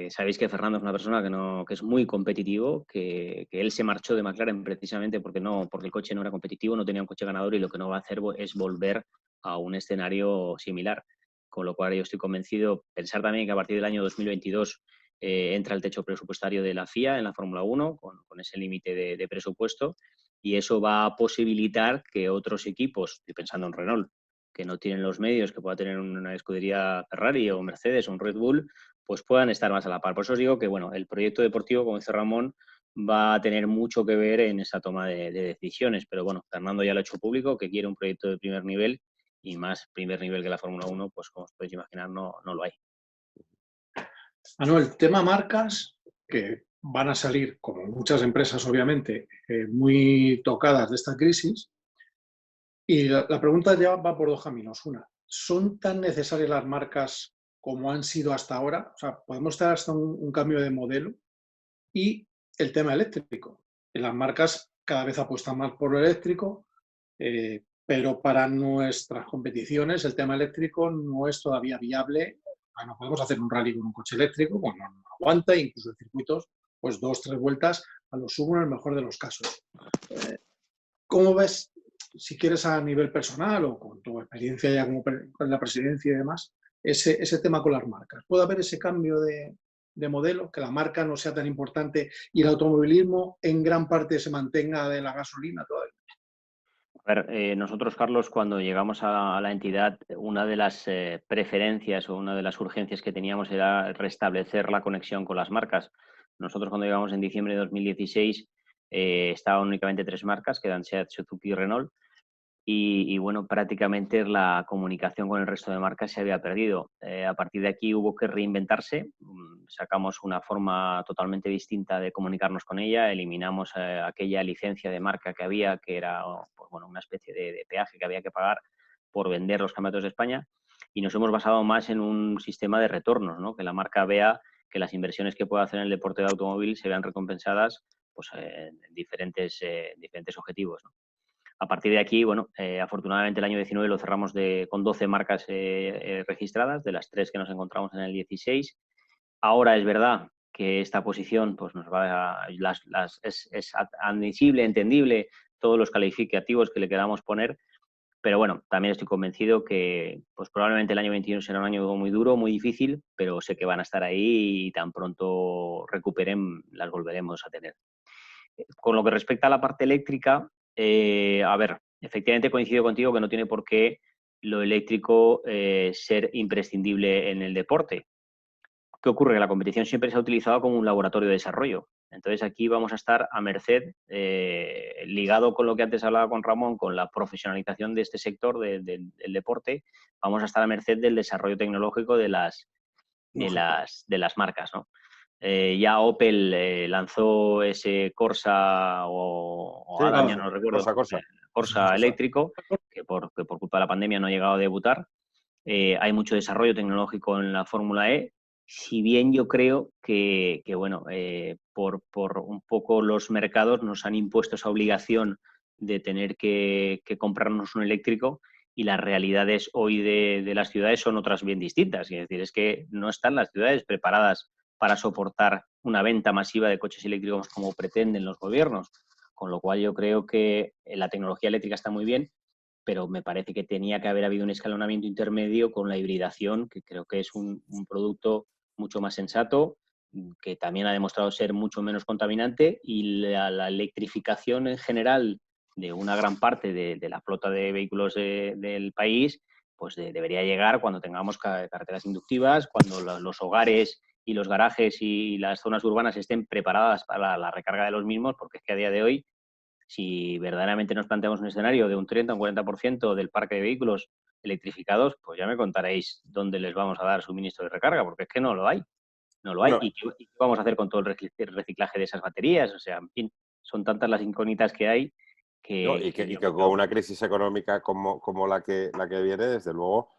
Sabéis que Fernando es una persona que es muy competitivo, que él se marchó de McLaren precisamente porque el coche no era competitivo, no tenía un coche ganador y lo que no va a hacer es volver a un escenario similar. Con lo cual yo estoy convencido, pensar también que a partir del año 2022 entra el techo presupuestario de la FIA en la Fórmula 1 con ese límite de presupuesto, y eso va a posibilitar que otros equipos, estoy pensando en Renault, que no tienen los medios que pueda tener una escudería Ferrari o Mercedes o un Red Bull, pues puedan estar más a la par. Por eso os digo que, bueno, el proyecto deportivo, como dice Ramón, va a tener mucho que ver en esa toma de decisiones. Pero bueno, Fernando ya lo ha hecho público, que quiere un proyecto de primer nivel, y más primer nivel que la Fórmula 1, pues como os podéis imaginar, no lo hay. Manuel, tema marcas, que van a salir, como muchas empresas obviamente, muy tocadas de esta crisis. Y la pregunta ya va por dos caminos. Una, ¿son tan necesarias las marcas como han sido hasta ahora? O sea, podemos estar hasta un cambio de modelo. Y el tema eléctrico. Las marcas cada vez apuestan más por lo eléctrico, pero para nuestras competiciones el tema eléctrico no es todavía viable. Bueno, podemos hacer un rally con un coche eléctrico, bueno, no aguanta, incluso en circuitos, pues 2-3 vueltas a lo sumo en el mejor de los casos. ¿Cómo ves, si quieres a nivel personal o con tu experiencia ya como con la presidencia y demás, ese tema con las marcas? ¿Puede haber ese cambio de modelo, que la marca no sea tan importante y el automovilismo en gran parte se mantenga de la gasolina todavía? A ver, nosotros, Carlos, cuando llegamos a la entidad, una de las preferencias o una de las urgencias que teníamos era restablecer la conexión con las marcas. Nosotros, cuando llegamos en diciembre de 2016, estaban únicamente 3 marcas, que eran Seat, Suzuki y Renault. Y bueno, prácticamente la comunicación con el resto de marcas se había perdido. A partir de aquí hubo que reinventarse. Sacamos una forma totalmente distinta de comunicarnos con ella, eliminamos aquella licencia de marca que había, que era pues bueno, una especie de peaje que había que pagar por vender los campeonatos de España, y nos hemos basado más en un sistema de retornos, ¿no? Que la marca vea que las inversiones que pueda hacer en el deporte de automóvil se vean recompensadas pues, en diferentes objetivos, ¿no? A partir de aquí, bueno, afortunadamente el año 19 lo cerramos con 12 marcas registradas, de las 3 que nos encontramos en el 16. Ahora es verdad que esta posición pues nos va es admisible, entendible, todos los calificativos que le queramos poner, pero bueno, también estoy convencido que pues probablemente el año 21 será un año muy duro, muy difícil, pero sé que van a estar ahí y tan pronto recuperen, las volveremos a tener. Con lo que respecta a la parte eléctrica, a ver, efectivamente coincido contigo que no tiene por qué lo eléctrico ser imprescindible en el deporte. ¿Qué ocurre? Que la competición siempre se ha utilizado como un laboratorio de desarrollo. Entonces aquí vamos a estar a merced, ligado con lo que antes hablaba con Ramón, con la profesionalización de este sector del deporte, vamos a estar a merced del desarrollo tecnológico de las marcas, ¿no? Ya Opel lanzó ese Corsa o Sí, Adam, ya no recuerdo, Corsa eléctrico, que por culpa de la pandemia no ha llegado a debutar. Hay mucho desarrollo tecnológico en la Fórmula E, si bien yo creo que bueno, por un poco los mercados nos han impuesto esa obligación de tener que comprarnos un eléctrico, y las realidades hoy de las ciudades son otras bien distintas. Es decir, es que no están las ciudades preparadas para soportar una venta masiva de coches eléctricos como pretenden los gobiernos. Con lo cual yo creo que la tecnología eléctrica está muy bien, pero me parece que tenía que haber habido un escalonamiento intermedio con la hibridación, que creo que es un producto mucho más sensato, que también ha demostrado ser mucho menos contaminante, y la electrificación en general de una gran parte de la flota de vehículos del país, pues debería llegar cuando tengamos carreteras inductivas, cuando los hogares y los garajes y las zonas urbanas estén preparadas para la recarga de los mismos, porque es que a día de hoy, si verdaderamente nos planteamos un escenario de un 30 o un 40% del parque de vehículos electrificados, pues ya me contaréis dónde les vamos a dar suministro de recarga, porque es que no lo hay. No lo hay. No. ¿Y qué vamos a hacer con todo el reciclaje de esas baterías? O sea, en fin, son tantas las incógnitas que hay No, que, y que que yo con creo... una crisis económica como la que viene, desde luego,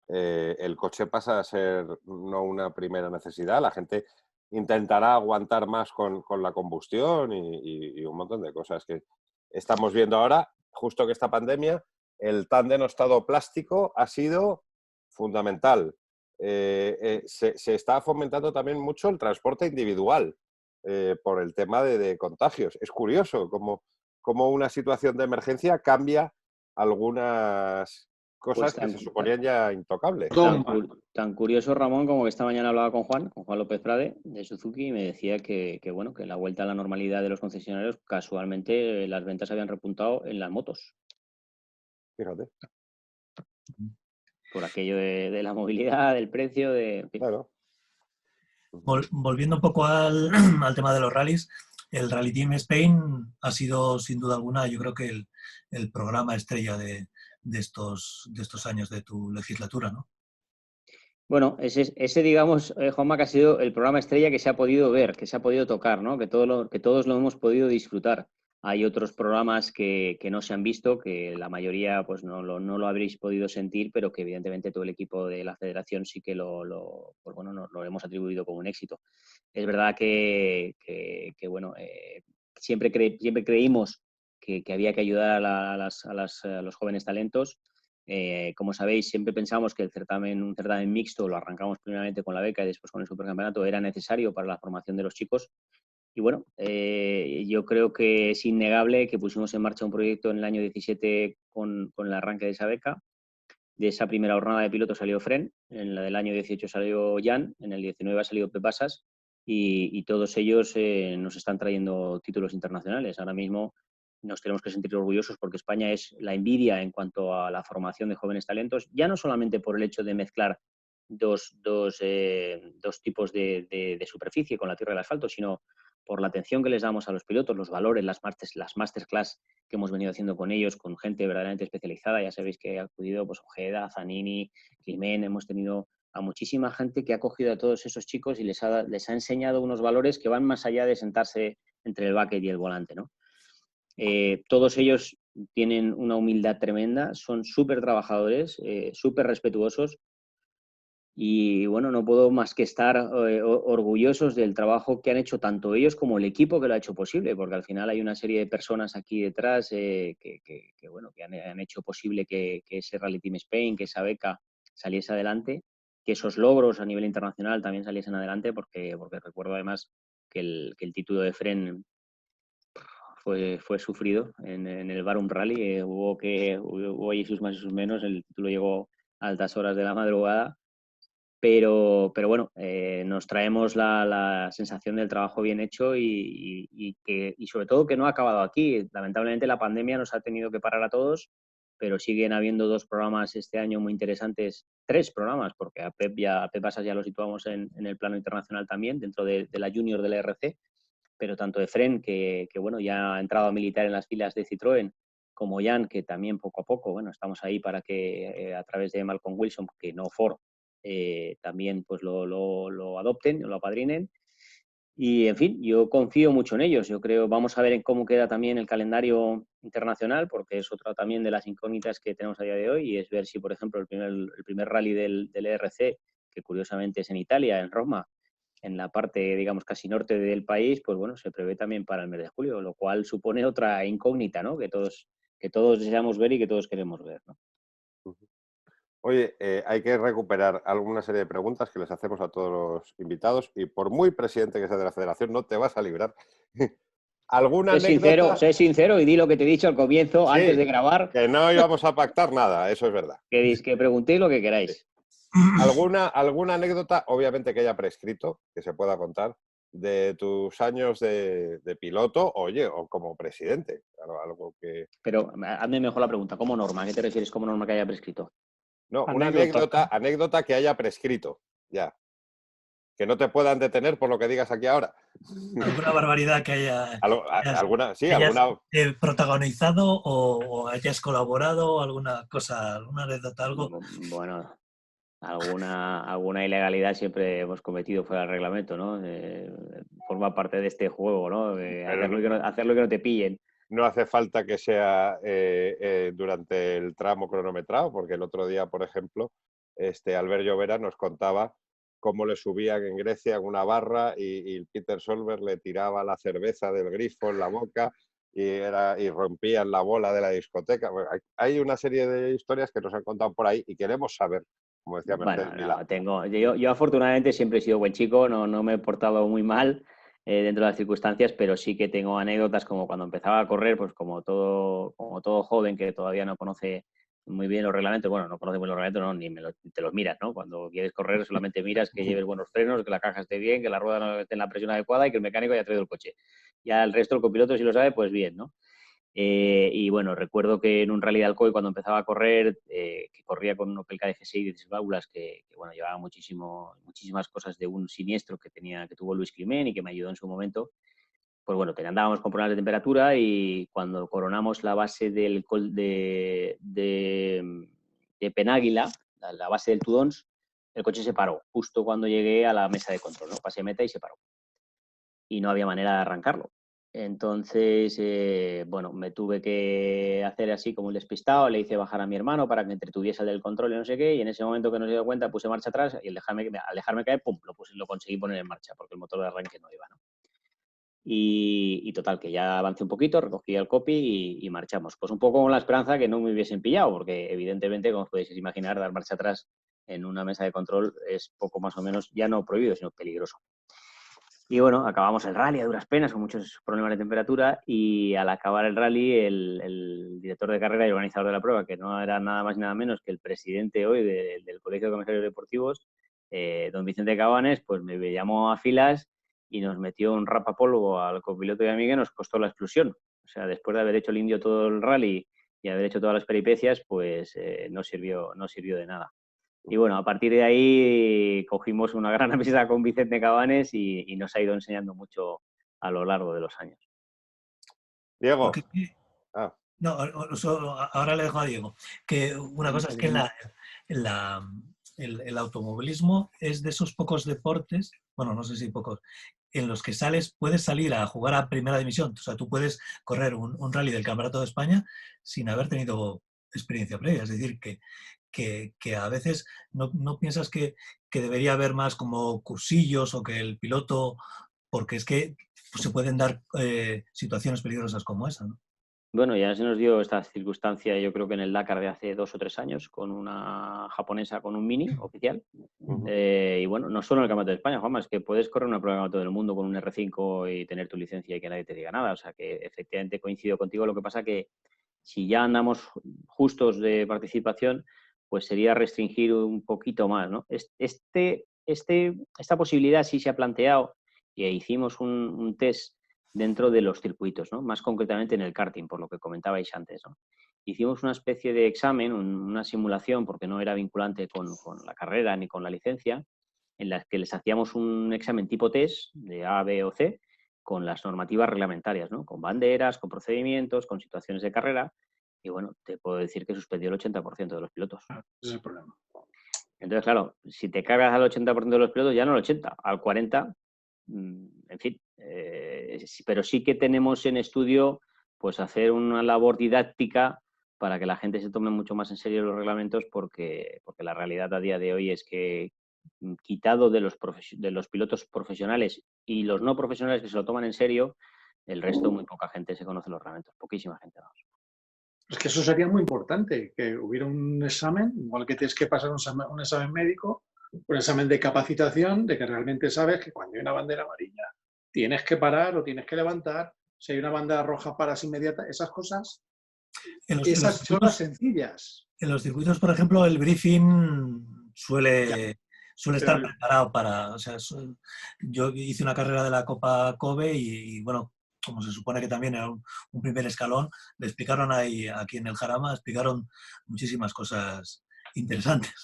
el coche pasa a ser no una primera necesidad. La gente intentará aguantar más con la combustión y un montón de cosas que estamos viendo ahora. Justo que esta pandemia, el tándem estado plástico ha sido fundamental. Se está fomentando también mucho el transporte individual por el tema de contagios. Es curioso cómo una situación de emergencia cambia algunas cosas Pues que se suponían ya intocables. Tan curioso, Ramón, como que esta mañana hablaba con Juan López Prade de Suzuki, y me decía que bueno, que la vuelta a la normalidad de los concesionarios, casualmente las ventas habían repuntado en las motos. Fíjate. Por aquello de la movilidad, del precio, en fin. Claro. Volviendo un poco al tema de los rallies, el Rally Team Spain ha sido, sin duda alguna, yo creo que el programa estrella de estos años de tu legislatura, ¿no? Bueno, ese digamos, Juanma, que ha sido el programa estrella que se ha podido ver, que se ha podido tocar, ¿no? Que todos lo hemos podido disfrutar. Hay otros programas que no se han visto, que la mayoría pues no lo habréis podido sentir, pero que evidentemente todo el equipo de la federación sí que pues bueno, nos lo hemos atribuido como un éxito. Es verdad que bueno, siempre creímos que había que ayudar a los jóvenes talentos. Como sabéis, siempre pensamos que un certamen mixto, lo arrancamos primeramente con la beca y después con el supercampeonato, era necesario para la formación de los chicos. Y bueno, yo creo que es innegable que pusimos en marcha un proyecto en el año 17 con el arranque de esa beca. De esa primera jornada de piloto salió Fren, en la del año 18 salió Jan, en el 19 ha salido Pep Basas, y todos ellos nos están trayendo títulos internacionales. Ahora mismo nos tenemos que sentir orgullosos porque España es la envidia en cuanto a la formación de jóvenes talentos, ya no solamente por el hecho de mezclar dos tipos de superficie con la tierra y el asfalto, sino por la atención que les damos a los pilotos, los valores, las masterclass que hemos venido haciendo con ellos, con gente verdaderamente especializada. Ya sabéis que ha acudido pues, Ojeda, Zanini, Climent, hemos tenido a muchísima gente que ha cogido a todos esos chicos y les ha enseñado unos valores que van más allá de sentarse entre el bucket y el volante, ¿no? Todos ellos tienen una humildad tremenda, son súper trabajadores, súper respetuosos. Y bueno, no puedo más que estar orgullosos del trabajo que han hecho tanto ellos como el equipo que lo ha hecho posible, porque al final hay una serie de personas aquí detrás bueno, que han hecho posible que ese Rally Team Spain, que esa beca saliese adelante, que esos logros a nivel internacional también saliesen adelante, porque recuerdo además que el título de Fren fue sufrido en el Barum Rally, hubo ahí sus más y sus menos, el título llegó a altas horas de la madrugada. Pero bueno, nos traemos la sensación del trabajo bien hecho y sobre todo que no ha acabado aquí. Lamentablemente la pandemia nos ha tenido que parar a todos, pero siguen habiendo 2 programas este año muy interesantes, 3 programas, porque a Pep Basas ya lo situamos en el plano internacional también, dentro de la junior de la RC, pero tanto de Fren, que bueno, ya ha entrado a militar en las filas de Citroën, como Jan, que también poco a poco, bueno, estamos ahí para que a través de Malcolm Wilson, que no Ford, también pues lo adopten, lo apadrinen. Y en fin, yo confío mucho en ellos. Yo creo, vamos a ver en cómo queda también el calendario internacional, porque es otra también de las incógnitas que tenemos a día de hoy, y es ver si, por ejemplo, el primer rally del ERC, que curiosamente es en Italia, en Roma, en la parte, digamos, casi norte del país, pues bueno, se prevé también para el mes de julio, lo cual supone otra incógnita, ¿no? Que todos deseamos ver y que todos queremos ver, ¿no? Oye, hay que recuperar alguna serie de preguntas que les hacemos a todos los invitados y por muy presidente que sea de la federación, no te vas a librar. ¿Alguna anécdota? Sé sincero y di lo que te he dicho al comienzo, Sí, antes de grabar. Que no íbamos a pactar nada, eso es verdad. Que preguntéis lo que queráis. ¿Alguna anécdota, obviamente que haya prescrito, que se pueda contar, de tus años de piloto, oye, o como presidente? Algo que... Pero hazme mejor la pregunta, ¿cómo norma? ¿A qué te refieres como norma que haya prescrito? No, una anécdota que haya prescrito, ya. Que no te puedan detener por lo que digas aquí ahora. ¿Alguna barbaridad que hayas protagonizado o hayas colaborado? ¿Alguna cosa, alguna anécdota, algo? Bueno, alguna ilegalidad siempre hemos cometido fuera del reglamento, ¿no? Forma parte de este juego, ¿no? Hacerlo y que no te pillen. No hace falta que sea durante el tramo cronometrado, porque el otro día, por ejemplo, Albert Llovera nos contaba cómo le subían en Grecia en una barra y Peter Solberg le tiraba la cerveza del grifo en la boca y rompían la bola de la discoteca. Bueno, hay una serie de historias que nos han contado por ahí y queremos saber, como decía Mercedes Milá. Yo afortunadamente siempre he sido buen chico, no me he portado muy mal dentro de las circunstancias, pero sí que tengo anécdotas como cuando empezaba a correr, pues como todo joven que todavía no conoce muy bien los reglamentos. Bueno, no conocemos los reglamentos, no, ni te los miras, ¿no? Cuando quieres correr solamente miras que lleves buenos frenos, que la caja esté bien, que la rueda no esté en la presión adecuada y que el mecánico haya traído el coche. Ya el resto, el copiloto, si lo sabe, pues bien, ¿no? Y bueno, recuerdo que en un rally de Alcoy, cuando empezaba a correr, que corría con un Opel Kadett G6 de 16 válvulas, que bueno, llevaba muchísimas cosas de un siniestro que tuvo Luis Climent y que me ayudó en su momento. Pues bueno, andábamos con problemas de temperatura y cuando coronamos la base de Penàguila, la base del Tudons, el coche se paró, justo cuando llegué a la mesa de control, ¿no? Pasé meta y se paró. Y no había manera de arrancarlo. Entonces, bueno, me tuve que hacer así como un despistado, le hice bajar a mi hermano para que entretuviese el del control y no sé qué, y en ese momento que no se dio cuenta puse marcha atrás y al dejarme caer, pum, lo conseguí poner en marcha, porque el motor de arranque no iba, ¿no? Y total, que ya avancé un poquito, recogí el copy y marchamos. Pues un poco con la esperanza que no me hubiesen pillado, porque evidentemente, como os podéis imaginar, dar marcha atrás en una mesa de control es poco más o menos, ya no prohibido, sino peligroso. Y bueno, acabamos el rally a duras penas, con muchos problemas de temperatura, y al acabar el rally, el director de carrera y organizador de la prueba, que no era nada más y nada menos que el presidente hoy del Colegio de Comisarios Deportivos, don Vicente Cabanes, pues me llamó a filas y nos metió un rapapolvo al copiloto y a mí que nos costó la exclusión. O sea, después de haber hecho el indio todo el rally y haber hecho todas las peripecias, pues no sirvió de nada. Y bueno, a partir de ahí cogimos una gran amistad con Vicente Cabanes y nos ha ido enseñando mucho a lo largo de los años. Diego. No, ahora le dejo a Diego. Que una cosa es que el automovilismo es de esos pocos deportes, bueno, no sé si pocos, en los que puedes salir a jugar a primera división. O sea, tú puedes correr un rally del Campeonato de España sin haber tenido experiencia previa. Es decir, que a veces no piensas que debería haber más como cursillos o que el piloto, porque es que se pueden dar situaciones peligrosas como esa, ¿no? Bueno, ya se nos dio esta circunstancia, yo creo que en el Dakar de hace 2 o 3 años, con una japonesa con un Mini oficial. Y bueno, no solo en el Campeonato de España, Juanma, es que puedes correr una prueba de todo el mundo con un R5 y tener tu licencia y que nadie te diga nada. O sea, que efectivamente coincido contigo. Lo que pasa que si ya andamos justos de participación, pues sería restringir un poquito más, ¿no? Esta posibilidad sí se ha planteado y hicimos un test dentro de los circuitos, ¿no? Más concretamente en el karting, por lo que comentabais antes, ¿no? Hicimos una especie de examen, una simulación, porque no era vinculante con la carrera ni con la licencia, en la que les hacíamos un examen tipo test de A, B o C con las normativas reglamentarias, ¿no? Con banderas, con procedimientos, con situaciones de carrera. Y bueno, te puedo decir que suspendió el 80% de los pilotos. Ese es el problema. Entonces, claro, si te cargas al 80% de los pilotos, ya no al 80%, al 40%, en fin. Pero sí que tenemos en estudio pues hacer una labor didáctica para que la gente se tome mucho más en serio los reglamentos, porque la realidad a día de hoy es que, quitado de los pilotos profesionales y los no profesionales que se lo toman en serio, el resto, muy poca gente se conoce los reglamentos, poquísima gente. Es que eso sería muy importante, que hubiera un examen, igual que tienes que pasar un examen médico, un examen de capacitación, de que realmente sabes que cuando hay una bandera amarilla tienes que parar o tienes que levantar, si hay una bandera roja paras inmediata, esas cosas, esas son las sencillas. En los circuitos, por ejemplo, el briefing suele estar preparado para... O sea, yo hice una carrera de la Copa Kobe y bueno, como se supone que también era un primer escalón, le explicaron aquí en el Jarama, explicaron muchísimas cosas interesantes.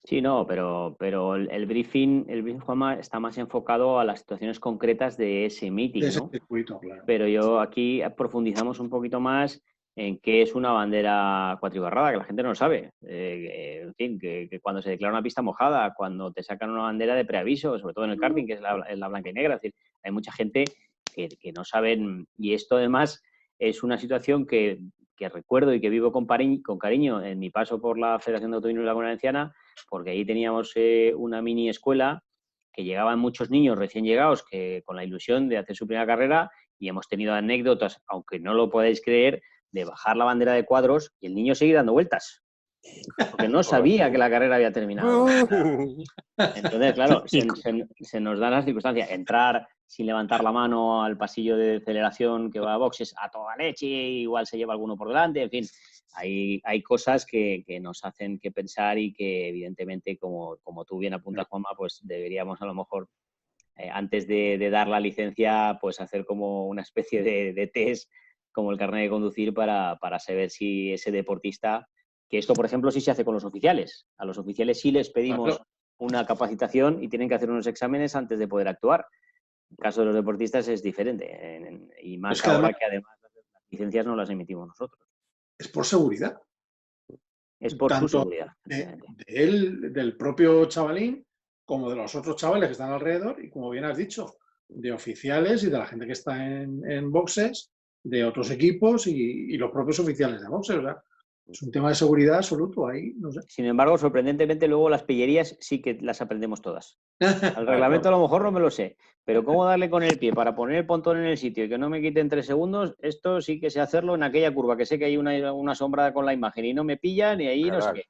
Sí, no, pero el briefing, Juanma, está más enfocado a las situaciones concretas de ese meeting, ¿no? Circuito, claro. Pero aquí profundizamos un poquito más en qué es una bandera cuatribarrada, que la gente no lo sabe. En fin, que cuando se declara una pista mojada, cuando te sacan una bandera de preaviso, sobre todo en el karting, que es la blanca y negra. Es decir, hay mucha gente que no saben, y esto además es una situación que recuerdo y que vivo con cariño en mi paso por la Federación de Automovilismo de la Comunidad Valenciana, porque ahí teníamos una mini escuela que llegaban muchos niños recién llegados que con la ilusión de hacer su primera carrera, y hemos tenido anécdotas, aunque no lo podáis creer, de bajar la bandera de cuadros y el niño seguir dando vueltas, porque no sabía que la carrera había terminado. Entonces, claro, se nos dan las circunstancias. Entrar sin levantar la mano al pasillo de aceleración que va a boxes a toda leche, igual se lleva alguno por delante, en fin. hay cosas que nos hacen que pensar y que evidentemente, como tú bien apuntas, Juanma, pues deberíamos a lo mejor, antes de dar la licencia, pues hacer como una especie de test, como el carnet de conducir, para saber si ese deportista, que esto, por ejemplo, sí se hace con los oficiales. A los oficiales sí les pedimos una capacitación y tienen que hacer unos exámenes antes de poder actuar. En el caso de los deportistas es diferente, y más Es que ahora además, que además las licencias no las emitimos nosotros. es por seguridad. Es por su Tanto seguridad. de él, del propio chavalín, como de los otros chavales que están alrededor, y como bien has dicho, de oficiales y de la gente que está en boxes, de otros equipos y los propios oficiales de boxes. O sea, es un tema de seguridad absoluto ahí, no sé. Sin embargo, sorprendentemente, luego las pillerías sí que las aprendemos todas. Al reglamento a lo mejor no me lo sé, pero cómo darle con el pie para poner el pontón en el sitio y que no me quiten 3 segundos, esto sí que sé hacerlo en aquella curva, que sé que hay una sombra con la imagen y no me pillan y ahí no sé qué.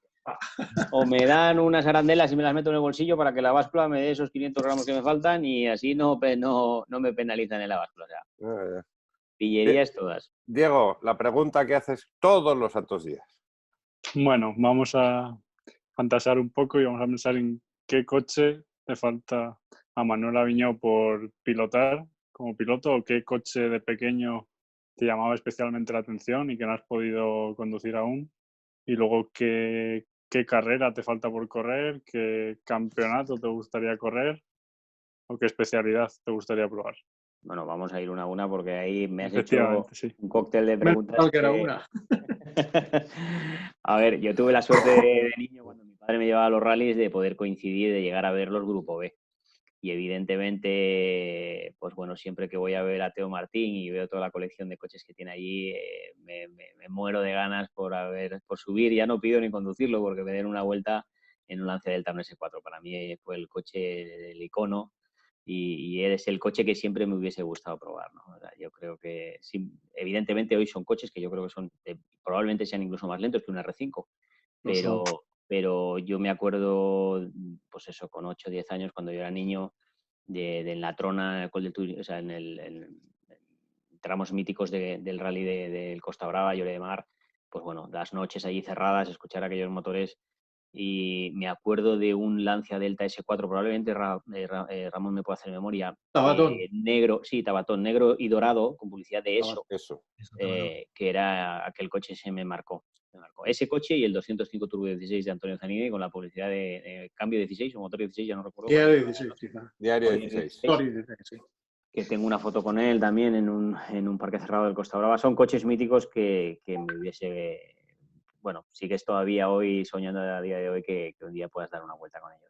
O me dan unas arandelas y me las meto en el bolsillo para que la báscula me dé esos 500 gramos que me faltan y así no me penalizan en la báscula. O sea, pillerías todas. Diego, la pregunta que haces todos los santos días. Bueno, vamos a fantasear un poco y vamos a pensar en qué coche le falta a Manuel Aviñó por pilotar como piloto, o qué coche de pequeño te llamaba especialmente la atención y que no has podido conducir aún. Y luego qué carrera te falta por correr, qué campeonato te gustaría correr o qué especialidad te gustaría probar. Bueno, vamos a ir una a una porque ahí me has hecho Efectivamente, sí. un cóctel de Menos preguntas. mal que era una. A ver, yo tuve la suerte de niño, cuando mi padre me llevaba a los rallies, de poder coincidir, de llegar a ver los Grupo B. Y evidentemente, pues bueno, siempre que voy a ver a Teo Martín y veo toda la colección de coches que tiene allí, me muero de ganas por subir. Ya no pido ni conducirlo porque me den una vuelta en un Lancia Delta S4. Para mí fue el coche, el icono, y es el coche que siempre me hubiese gustado probar, ¿no? O sea, yo creo que sí, evidentemente hoy son coches que yo creo que son, probablemente sean incluso más lentos que un R5, pero yo me acuerdo, pues eso, con 8 o 10 años, cuando yo era niño, de en la Trona, o sea, en tramos míticos del rally del Costa Brava, Lloret de Mar, pues bueno, las noches allí cerradas, escuchar aquellos motores. Y me acuerdo de un Lancia Delta S4, probablemente Ramón me puede hacer memoria, Tabatón. negro, sí, Tabatón, negro y dorado, con publicidad de eso, Eso. que era aquel coche, se me marcó. Ese coche y el 205 Turbo 16 de Antonio Zanini, con la publicidad de cambio 16 o motor 16, ya no recuerdo. Diario 16, quizá. Diario 16. Diario 16, sí. Que tengo una foto con él también en un parque cerrado del Costa Brava. Son coches míticos que me hubiese... Bueno, sigues todavía hoy soñando a día de hoy que un día puedas dar una vuelta con ellos.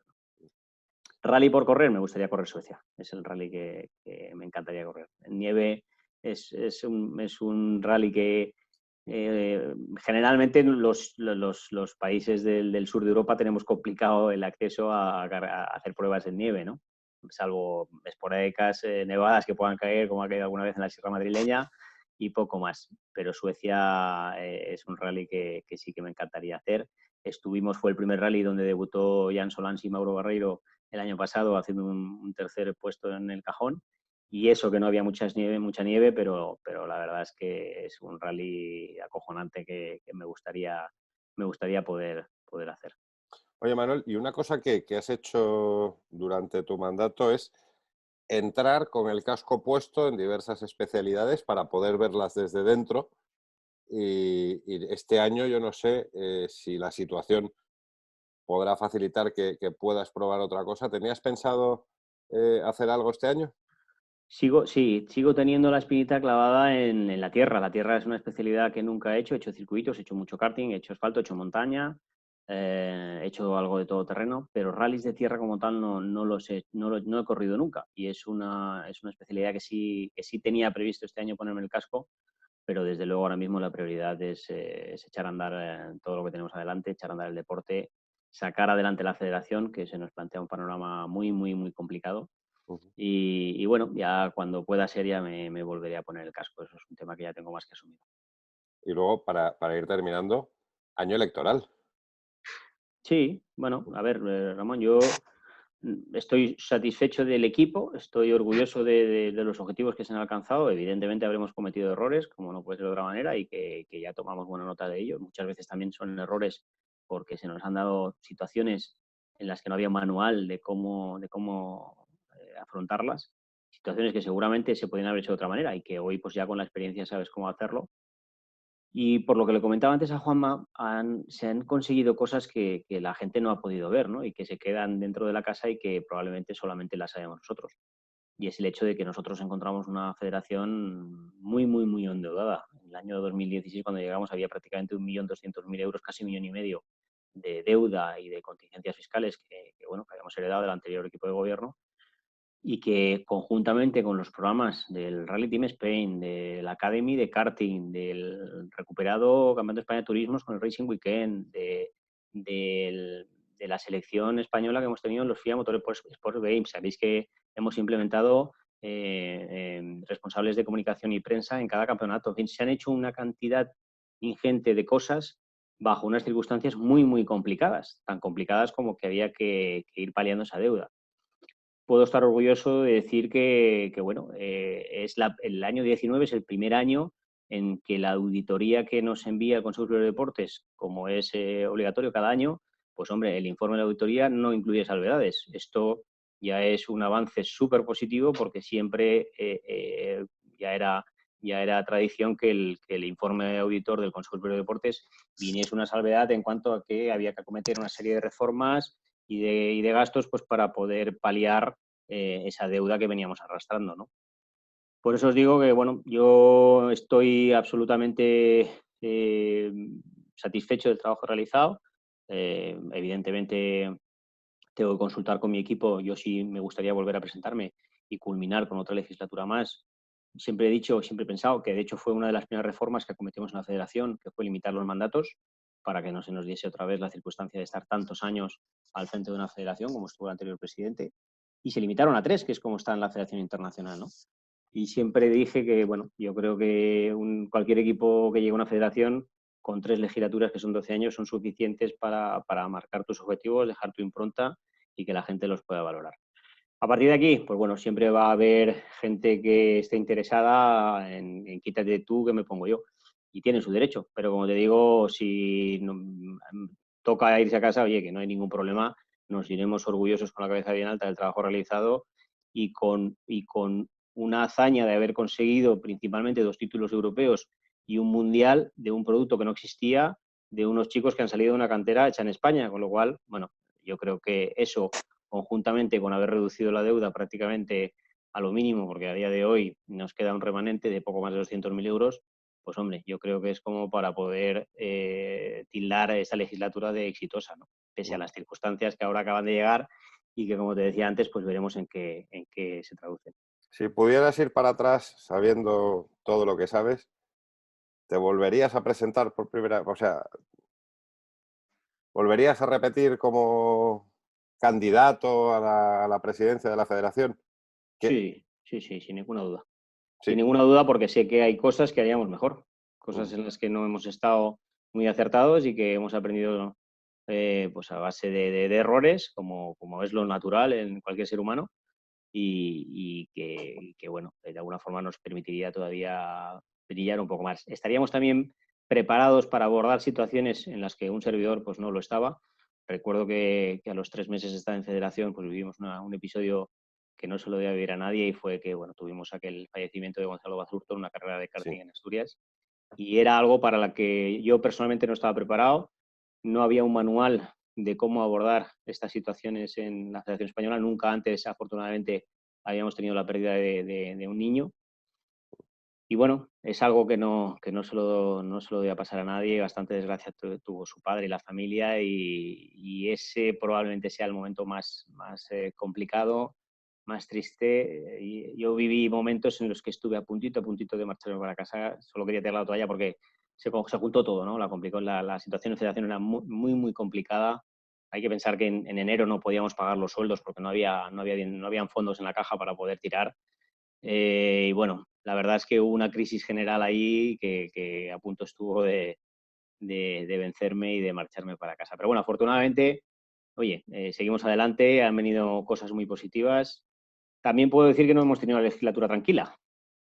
Rally por correr, me gustaría correr Suecia. Es el rally que me encantaría correr. En nieve es un rally que generalmente los países del sur de Europa tenemos complicado el acceso a hacer pruebas en nieve, ¿no? Salvo esporádicas nevadas que puedan caer, como ha caído alguna vez en la Sierra Madrileña, y poco más. Pero Suecia es un rally que sí que me encantaría hacer. Fue el primer rally donde debutó Jan Solans y Mauro Barreiro el año pasado, haciendo un tercer puesto en el cajón. Y eso, que no había mucha nieve, pero la verdad es que es un rally acojonante que me gustaría poder hacer. Oye, Manuel, y una cosa que has hecho durante tu mandato es entrar con el casco puesto en diversas especialidades para poder verlas desde dentro. Y este año yo no sé si la situación podrá facilitar que puedas probar otra cosa. ¿Tenías pensado hacer algo este año? Sigo teniendo la espinita clavada en la tierra. La tierra es una especialidad que nunca he hecho circuitos, he hecho mucho karting, he hecho asfalto, he hecho montaña, he hecho algo de todo terreno, pero rallies de tierra como tal no los he, no he corrido nunca. Y es una especialidad que sí tenía previsto este año ponerme el casco, pero desde luego ahora mismo la prioridad es echar a andar todo lo que tenemos adelante, echar a andar el deporte, sacar adelante la federación, que se nos plantea un panorama muy, muy, muy complicado. Y bueno, ya cuando pueda ser ya me volveré a poner el casco. Eso es un tema que ya tengo más que asumido. Y luego, para ir terminando, año electoral. Sí, bueno, a ver, Ramón, yo estoy satisfecho del equipo, estoy orgulloso de los objetivos que se han alcanzado. Evidentemente habremos cometido errores, como no puede ser de otra manera, y que ya tomamos buena nota de ellos. Muchas veces también son errores porque se nos han dado situaciones en las que no había un manual de cómo afrontarlas. Situaciones que seguramente se podrían haber hecho de otra manera y que hoy, pues ya con la experiencia sabes cómo hacerlo. Y por lo que le comentaba antes a Juanma, se han conseguido cosas que la gente no ha podido ver, ¿no? Y que se quedan dentro de la casa y que probablemente solamente las sabemos nosotros. Y es el hecho de que nosotros encontramos una federación muy, muy, muy endeudada. En el año 2016, cuando llegamos, había prácticamente 1.200.000 euros, casi 1,5 millones de deuda y de contingencias fiscales que habíamos heredado del anterior equipo de gobierno, y que conjuntamente con los programas del Rally Team Spain, de la Academy de karting, del recuperado Campeonato de España de Turismos con el Racing Weekend, de la selección española que hemos tenido en los FIA Motor Sports Games. Sabéis que hemos implementado responsables de comunicación y prensa en cada campeonato. En fin, se han hecho una cantidad ingente de cosas bajo unas circunstancias muy, muy complicadas, tan complicadas como que había que ir paliando esa deuda. Puedo estar orgulloso de decir que el año 19 es el primer año en que la auditoría que nos envía el Consejo Superior de Deportes, como es obligatorio cada año, pues hombre, el informe de la auditoría no incluye salvedades. Esto ya es un avance súper positivo porque siempre ya era tradición que el informe auditor del Consejo Superior de Deportes viniese una salvedad en cuanto a que había que acometer una serie de reformas y de gastos, pues para poder paliar esa deuda que veníamos arrastrando, ¿no? Por eso os digo que, bueno, yo estoy absolutamente satisfecho del trabajo realizado. Evidentemente tengo que consultar con mi equipo. Yo sí me gustaría volver a presentarme y culminar con otra legislatura más. Siempre he dicho, siempre he pensado que de hecho fue una de las primeras reformas que acometimos en la federación, que fue limitar los mandatos para que no se nos diese otra vez la circunstancia de estar tantos años al frente de una federación como estuvo el anterior presidente. Y se limitaron a 3, que es como está en la Federación Internacional, ¿no? Y siempre dije que, bueno, yo creo que cualquier equipo que llegue a una federación con 3 legislaturas, que son 12 años, son suficientes para marcar tus objetivos, dejar tu impronta y que la gente los pueda valorar. A partir de aquí, pues bueno, siempre va a haber gente que esté interesada en quítate tú que me pongo yo. Y tiene su derecho. Pero como te digo, si toca irse a casa, oye, que no hay ningún problema, nos iremos orgullosos con la cabeza bien alta del trabajo realizado y con una hazaña de haber conseguido principalmente 2 títulos europeos y un mundial de un producto que no existía, de unos chicos que han salido de una cantera hecha en España. Con lo cual, bueno, yo creo que eso, conjuntamente con haber reducido la deuda prácticamente a lo mínimo, porque a día de hoy nos queda un remanente de poco más de 200.000 euros, pues hombre, yo creo que es como para poder tildar esta legislatura de exitosa, ¿no? Pese a las circunstancias que ahora acaban de llegar y que, como te decía antes, pues veremos en qué se traducen. Si pudieras ir para atrás sabiendo todo lo que sabes, ¿te volverías a presentar por primera vez? O sea, ¿volverías a repetir como candidato a la presidencia de la federación? Sí, sin ninguna duda. Sí. Sin ninguna duda, porque sé que hay cosas que haríamos mejor, cosas en las que no hemos estado muy acertados y que hemos aprendido pues a base de errores, como es lo natural en cualquier ser humano, y que, bueno, de alguna forma nos permitiría todavía brillar un poco más. Estaríamos también preparados para abordar situaciones en las que un servidor pues no lo estaba. Recuerdo que a los 3 meses de estar en federación pues vivimos un episodio que no se lo debía vivir a nadie, y fue que, bueno, tuvimos aquel fallecimiento de Gonzalo Bazurto en una carrera de karting en Asturias, y era algo para la que yo personalmente no estaba preparado. No había un manual de cómo abordar estas situaciones en la Federación Española. Nunca antes, afortunadamente, habíamos tenido la pérdida de un niño. Y bueno, es algo que no se lo debía pasar a nadie. Bastante desgracia tuvo su padre y la familia, y ese probablemente sea el momento más complicado, más triste. Y yo viví momentos en los que estuve a puntito de marcharme para casa. Solo quería tirar la toalla porque se juntó todo, ¿no? La situación en federación era muy, muy complicada. Hay que pensar que en enero no podíamos pagar los sueldos porque no habían fondos en la caja para poder tirar. Y bueno, la verdad es que hubo una crisis general ahí que a punto estuvo de vencerme y de marcharme para casa. Pero bueno, afortunadamente oye, seguimos adelante, han venido cosas muy positivas. También puedo decir que no hemos tenido una legislatura tranquila,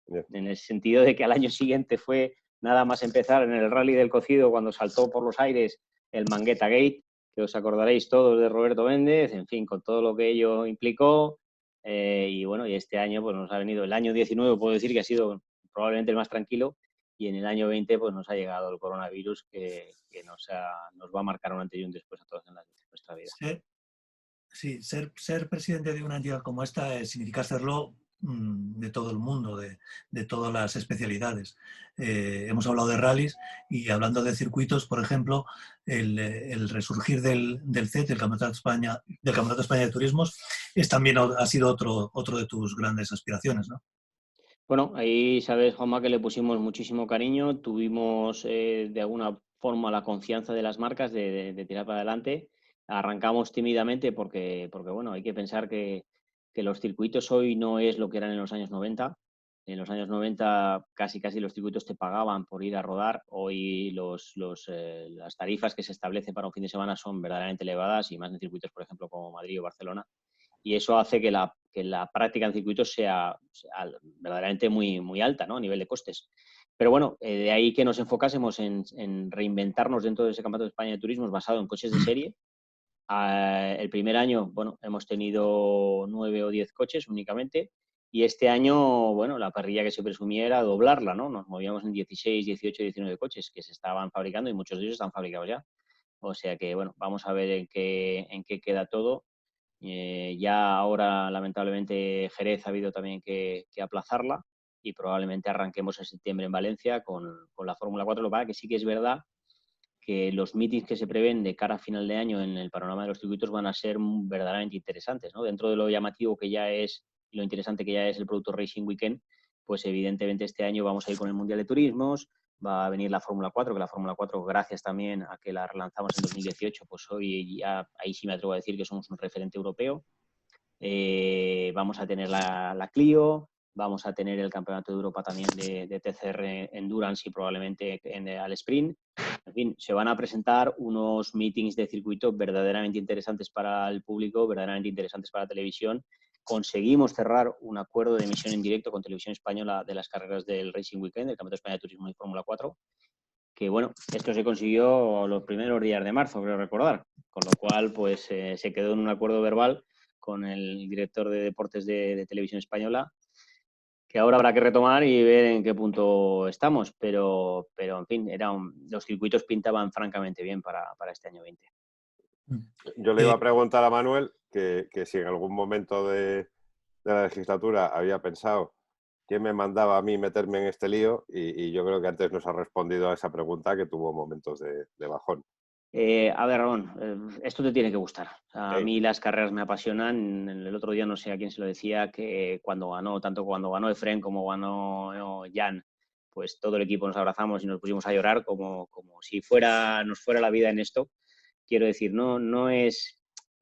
en el sentido de que al año siguiente fue nada más empezar en el Rally del Cocido, cuando saltó por los aires el Mangueta Gate, que os acordaréis todos de Roberto Méndez, en fin, con todo lo que ello implicó. Y bueno, y este año pues nos ha venido, el año 19 puedo decir que ha sido probablemente el más tranquilo, y en el año 20 pues nos ha llegado el coronavirus que nos va a marcar un antes y un después a todos en nuestra vida. Sí, ser presidente de una entidad como esta significa serlo de todo el mundo, de todas las especialidades. Hemos hablado de rallies y hablando de circuitos, por ejemplo, el resurgir del CET, del Campeonato de España de Turismos, también ha sido otro de tus grandes aspiraciones, ¿no? Bueno, ahí sabes, Juanma, que le pusimos muchísimo cariño, tuvimos de alguna forma la confianza de las marcas de tirar para adelante. Arrancamos tímidamente porque bueno, hay que pensar que los circuitos hoy no es lo que eran en los años 90. En los años 90 casi los circuitos te pagaban por ir a rodar. Hoy las tarifas que se establecen para un fin de semana son verdaderamente elevadas, y más en circuitos, por ejemplo, como Madrid o Barcelona. Y eso hace que la práctica en circuitos sea verdaderamente muy, muy alta, ¿no? A nivel de costes. Pero bueno, de ahí que nos enfocásemos en reinventarnos dentro de ese Campeonato de España de Turismos basado en coches de serie. El primer año, bueno, hemos tenido 9 o 10 coches únicamente, y este año, bueno, la parrilla que se presumía era doblarla, ¿no? Nos movíamos en 16, 18, 19 coches que se estaban fabricando, y muchos de ellos están fabricados ya. O sea que, bueno, vamos a ver en qué queda todo. Ya ahora, lamentablemente, Jerez ha habido también que aplazarla, y probablemente arranquemos en septiembre en Valencia con la Fórmula 4. Lo que pasa es que sí que es verdad que los meetings que se prevén de cara a final de año en el panorama de los circuitos van a ser verdaderamente interesantes, ¿no? Dentro de lo llamativo que ya es y lo interesante que ya es el Producto Racing Weekend, pues evidentemente este año vamos a ir con el Mundial de Turismos, va a venir la Fórmula 4, que la Fórmula 4, gracias también a que la relanzamos en 2018, pues hoy ya ahí sí me atrevo a decir que somos un referente europeo. Vamos a tener la Clio, vamos a tener el Campeonato de Europa también de TCR Endurance y probablemente al Sprint. En fin, se van a presentar unos meetings de circuito verdaderamente interesantes para el público, verdaderamente interesantes para la televisión. Conseguimos cerrar un acuerdo de emisión en directo con Televisión Española de las carreras del Racing Weekend, del Campeonato de España de Turismo y Fórmula 4, que bueno, esto se consiguió los primeros días de marzo, creo recordar, con lo cual pues se quedó en un acuerdo verbal con el director de deportes de Televisión Española, que ahora habrá que retomar y ver en qué punto estamos, pero en fin, los circuitos pintaban francamente bien para este año 20. Yo le iba a preguntar a Manuel que si en algún momento de la legislatura había pensado quién me mandaba a mí meterme en este lío, y yo creo que antes nos ha respondido a esa pregunta, que tuvo momentos de bajón. A ver, Ramón, esto te tiene que gustar. A mí las carreras me apasionan. El otro día no sé a quién se lo decía, que tanto cuando ganó Efren como ganó Jan, pues todo el equipo nos abrazamos y nos pusimos a llorar como si nos fuera la vida en esto. Quiero decir,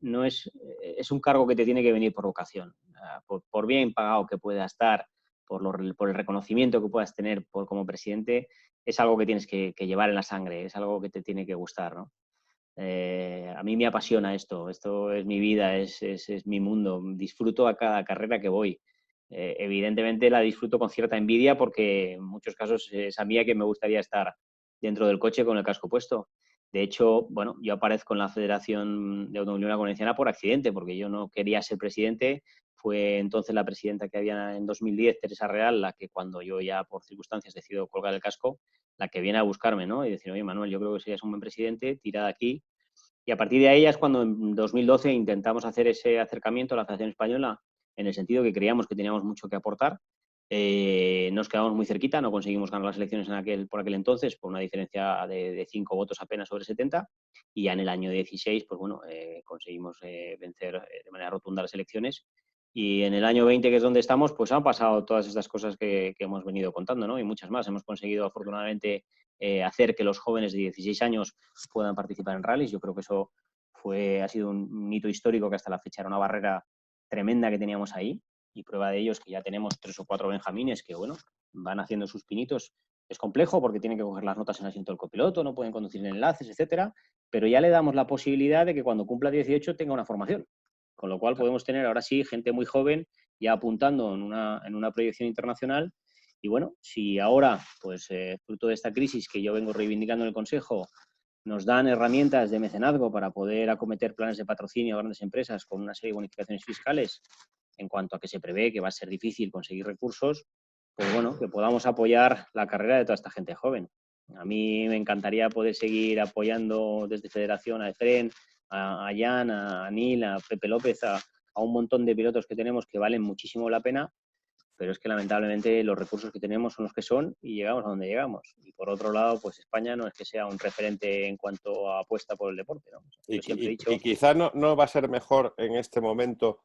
es un cargo que te tiene que venir por vocación, por bien pagado que pueda estar, por el reconocimiento que puedas tener como presidente. Es algo que tienes que llevar en la sangre, es algo que te tiene que gustar, ¿no? A mí me apasiona esto es mi vida, es mi mundo, disfruto a cada carrera que voy. Evidentemente la disfruto con cierta envidia, porque en muchos casos es a mí que me gustaría estar dentro del coche con el casco puesto. De hecho, bueno, yo aparezco en la Federación de Automovilismo Valenciana por accidente, porque yo no quería ser presidente. Fue entonces la presidenta que había en 2010, Teresa Real, la que, cuando yo ya por circunstancias decido colgar el casco, la que viene a buscarme, ¿no? Y decir, oye, Manuel, yo creo que serías un buen presidente, tira de aquí. Y a partir de ahí es cuando en 2012 intentamos hacer ese acercamiento a la Federación Española, en el sentido que creíamos que teníamos mucho que aportar. Nos quedamos muy cerquita, no conseguimos ganar las elecciones por aquel entonces, por una diferencia de 5 votos apenas sobre 70, y ya en el año 16, pues bueno, conseguimos vencer de manera rotunda las elecciones. Y en el año 20, que es donde estamos, pues han pasado todas estas cosas que hemos venido contando, ¿no? Y muchas más. Hemos conseguido, afortunadamente, hacer que los jóvenes de 16 años puedan participar en rallies. Yo creo que eso ha sido un hito histórico, que hasta la fecha era una barrera tremenda que teníamos ahí. Y prueba de ello es que ya tenemos 3 o 4 benjamines que, bueno, van haciendo sus pinitos. Es complejo porque tienen que coger las notas en el asiento del copiloto, no pueden conducir en enlaces, etcétera, pero ya le damos la posibilidad de que cuando cumpla 18 tenga una formación. Con lo cual podemos tener ahora sí gente muy joven ya apuntando en una proyección internacional. Y bueno, si ahora, pues fruto de esta crisis que yo vengo reivindicando en el Consejo, nos dan herramientas de mecenazgo para poder acometer planes de patrocinio a grandes empresas con una serie de bonificaciones fiscales en cuanto a que se prevé que va a ser difícil conseguir recursos, pues bueno, que podamos apoyar la carrera de toda esta gente joven. A mí me encantaría poder seguir apoyando desde Federación a Efren, a Jan, a Nil, a Pepe López, a un montón de pilotos que tenemos que valen muchísimo la pena, pero es que lamentablemente los recursos que tenemos son los que son y llegamos a donde llegamos. Y por otro lado, pues España no es que sea un referente en cuanto a apuesta por el deporte, ¿no? Yo siempre he dicho... Y quizás no va a ser mejor en este momento,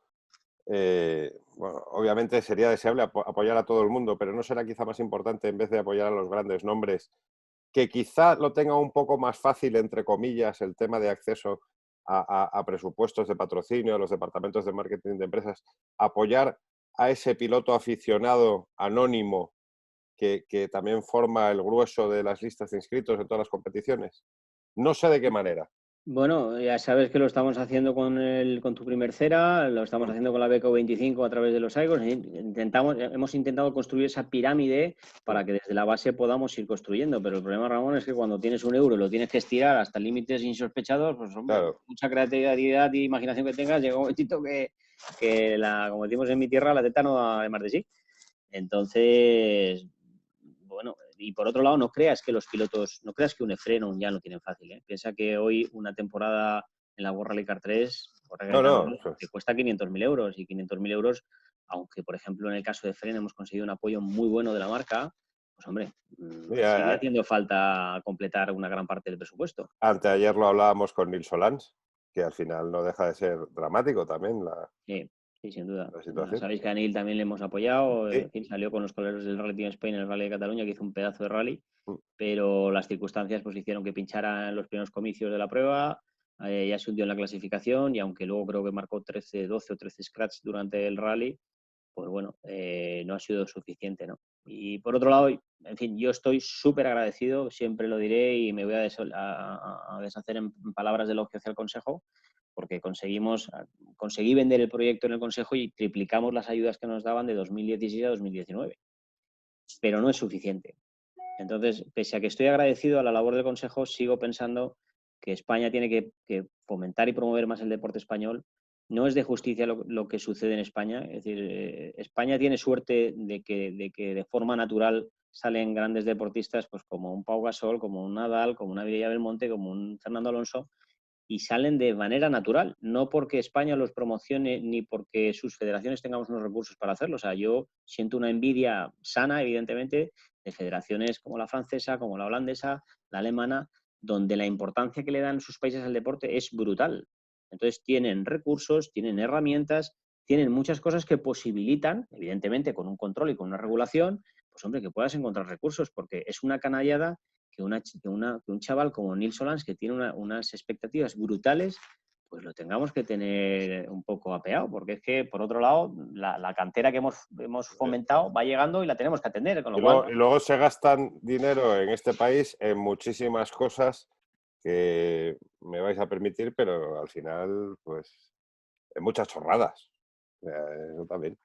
bueno, obviamente sería deseable apoyar a todo el mundo, pero no será quizá más importante, en vez de apoyar a los grandes nombres, que quizá lo tenga un poco más fácil, entre comillas, el tema de acceso a presupuestos de patrocinio, a los departamentos de marketing de empresas, apoyar a ese piloto aficionado anónimo que también forma el grueso de las listas de inscritos en todas las competiciones? No sé de qué manera. Bueno, ya sabes que lo estamos haciendo con tu primer cera, lo estamos haciendo con la Beco 25 a través de los AIGOS. Hemos intentado construir esa pirámide para que desde la base podamos ir construyendo, pero el problema, Ramón, es que cuando tienes un euro lo tienes que estirar hasta límites insospechados, pues hombre, Claro. Mucha creatividad y imaginación que tengas, llega un momentito que como decimos en mi tierra, la teta no da más de sí. Entonces, bueno, y por otro lado, no creas que un Efren o un Jan lo tienen fácil, ¿eh? Piensa que hoy una temporada en la World Rally Car 3 te cuesta 500.000 euros, y 500.000 euros, aunque por ejemplo en el caso de Efren hemos conseguido un apoyo muy bueno de la marca, pues hombre, sigue haciendo falta completar una gran parte del presupuesto. Anteayer lo hablábamos con Nils Solans, que al final no deja de ser dramático también Sí, sin duda. situación. Sabéis que a Neil también le hemos apoyado. Sí. En fin, salió con los colores del Rally Team Spain en el Rally de Cataluña, que hizo un pedazo de rally, pero las circunstancias pues hicieron que pinchara en los primeros comicios de la prueba, ya se hundió en la clasificación, y aunque luego creo que marcó 12 o 13 scratch durante el rally, pues bueno, no ha sido suficiente, ¿no? Y por otro lado, en fin, yo estoy súper agradecido, siempre lo diré, y me voy a deshacer en palabras de elogio hacia el Consejo, porque conseguí vender el proyecto en el Consejo y triplicamos las ayudas que nos daban de 2016 a 2019. Pero no es suficiente. Entonces, pese a que estoy agradecido a la labor del Consejo, sigo pensando que España tiene que fomentar y promover más el deporte español. No es de justicia lo que sucede en España. Es decir, España tiene suerte de que de forma natural salen grandes deportistas, pues como un Pau Gasol, como un Nadal, como una Mireia Belmonte, como un Fernando Alonso, y salen de manera natural, no porque España los promocione ni porque sus federaciones tengamos unos recursos para hacerlo. O sea, yo siento una envidia sana, evidentemente, de federaciones como la francesa, como la holandesa, la alemana, donde la importancia que le dan sus países al deporte es brutal. Entonces tienen recursos, tienen herramientas, tienen muchas cosas que posibilitan, evidentemente con un control y con una regulación, pues hombre, que puedas encontrar recursos, porque es una canallada que un chaval como Nils Solans, que tiene unas expectativas brutales, pues lo tengamos que tener un poco apeado, porque es que, por otro lado, la cantera que hemos fomentado va llegando y la tenemos que atender. Con lo cual... Y luego se gastan dinero en este país en muchísimas cosas que me vais a permitir, pero al final, pues, en muchas chorradas. Eso también.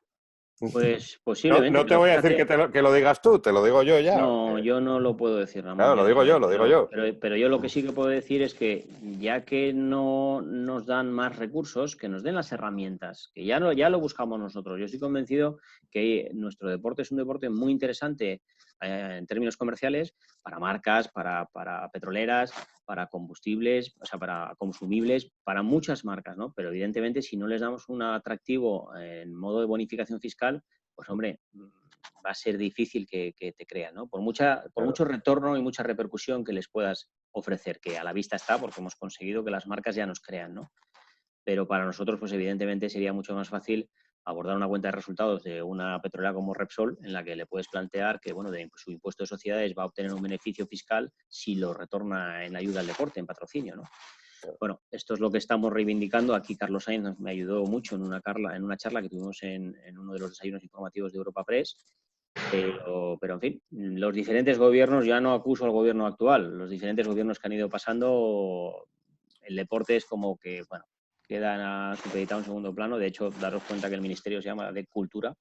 Pues posiblemente. No te voy a decir que lo digas tú, te lo digo yo ya. No, yo no lo puedo decir, Ramón. Claro, lo digo yo. Pero yo lo que sí que puedo decir es que ya que no nos dan más recursos, que nos den las herramientas, que ya lo buscamos nosotros. Yo estoy convencido que nuestro deporte es un deporte muy interesante en términos comerciales, para marcas, para petroleras, para combustibles, o sea, para consumibles, para muchas marcas, ¿no? Pero evidentemente, si no les damos un atractivo en modo de bonificación fiscal, pues hombre, va a ser difícil que te crean, ¿no? Por mucho retorno y mucha repercusión que les puedas ofrecer, que a la vista está, porque hemos conseguido que las marcas ya nos crean, ¿no? Pero para nosotros, pues evidentemente sería mucho más fácil abordar una cuenta de resultados de una petrolera como Repsol, en la que le puedes plantear que, bueno, de su impuesto de sociedades va a obtener un beneficio fiscal si lo retorna en ayuda al deporte, en patrocinio, ¿no? Bueno, esto es lo que estamos reivindicando. Aquí Carlos Sainz me ayudó mucho en una charla que tuvimos en uno de los desayunos informativos de Europa Press. Pero, en fin, los diferentes gobiernos, ya no acuso al gobierno actual, los diferentes gobiernos que han ido pasando, el deporte es como que, bueno, queda supeditado en segundo plano. De hecho, daros cuenta que el ministerio se llama de Cultura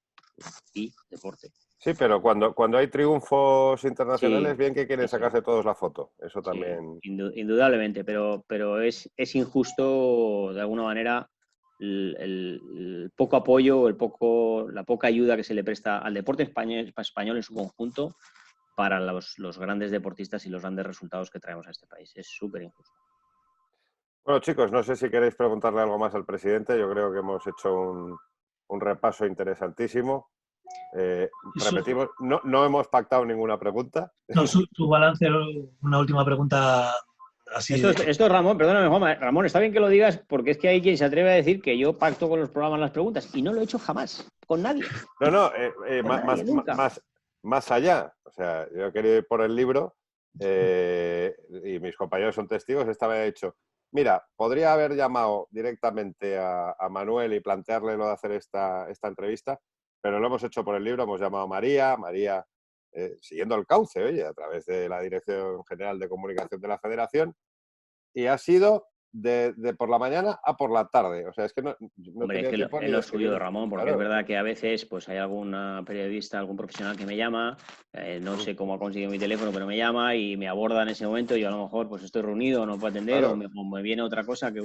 y Deporte. Sí, pero cuando hay triunfos internacionales, Sí, bien que quieren sí, sí. sacarse todos la foto. Eso Sí, también. indudablemente, pero es injusto de alguna manera el poco apoyo o la poca ayuda que se le presta al deporte español en su conjunto para los grandes deportistas y los grandes resultados que traemos a este país. Es súper injusto. Bueno, chicos, no sé si queréis preguntarle algo más al presidente. Yo creo que hemos hecho un repaso interesantísimo. Repetimos, no hemos pactado ninguna pregunta. No, su balance, una última pregunta así. Esto Ramón, perdóname, Juanma, Ramón, está bien que lo digas porque es que hay quien se atreve a decir que yo pacto con los programas las preguntas y no lo he hecho jamás, con nadie. No, Con nadie, nunca. más allá. O sea, yo quería ir por el libro y mis compañeros son testigos. Esta vez he dicho, mira, podría haber llamado directamente a Manuel y plantearle lo de hacer esta entrevista, pero lo hemos hecho por el libro, hemos llamado a María, siguiendo el cauce, oye, a través de la Dirección General de Comunicación de la Federación, y ha sido de por la mañana a por la tarde. O sea, es que no Hombre, es tenía que tiempo es ni de lo escribir. suyo, Ramón, porque Claro. es verdad que a veces pues hay alguna periodista, algún profesional que me llama, no sé cómo ha conseguido mi teléfono, pero me llama y me aborda en ese momento y yo a lo mejor pues estoy reunido, no puedo atender Claro. o me viene otra cosa que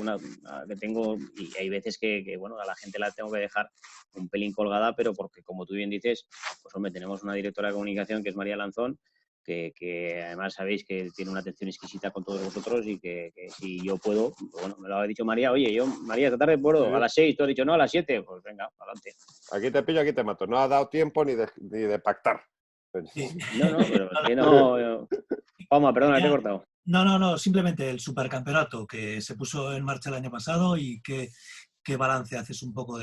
tengo y hay veces que, bueno, a la gente la tengo que dejar un pelín colgada, pero porque como tú bien dices, pues hombre, tenemos una directora de comunicación que es María Lanzón, que además sabéis que tiene una atención exquisita con todos vosotros y que si yo puedo, bueno, me lo ha dicho María, oye, María, esta tarde puedo, Sí. a las 6, tú has dicho no, a las 7, pues venga, adelante. Aquí te pillo, aquí te mato. No ha dado tiempo ni de pactar. Sí. No, pero es que no... Juanma, perdona, te he cortado. No, simplemente el supercampeonato que se puso en marcha el año pasado y qué balance haces un poco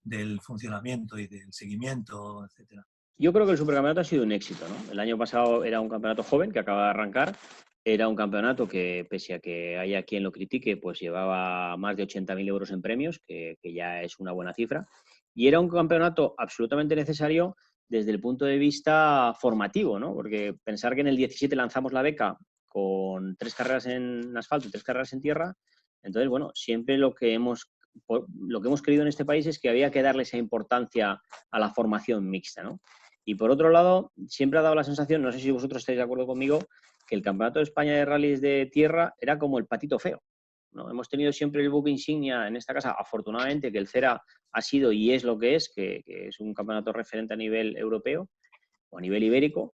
del funcionamiento y del seguimiento, etcétera. Yo creo que el supercampeonato ha sido un éxito, ¿no? El año pasado era un campeonato joven que acaba de arrancar. Era un campeonato que, pese a que haya quien lo critique, pues llevaba más de 80.000 euros en premios, que ya es una buena cifra. Y era un campeonato absolutamente necesario desde el punto de vista formativo, ¿no? Porque pensar que en el 17 lanzamos la beca con 3 carreras en asfalto y 3 carreras en tierra. Entonces, bueno, siempre lo que hemos creído en este país es que había que darle esa importancia a la formación mixta, ¿no? Y por otro lado, siempre ha dado la sensación, no sé si vosotros estáis de acuerdo conmigo, que el Campeonato de España de Rallys de Tierra era como el patito feo, ¿no? Hemos tenido siempre el buque insignia en esta casa, afortunadamente, que el CERA ha sido y es lo que es un campeonato referente a nivel europeo o a nivel ibérico,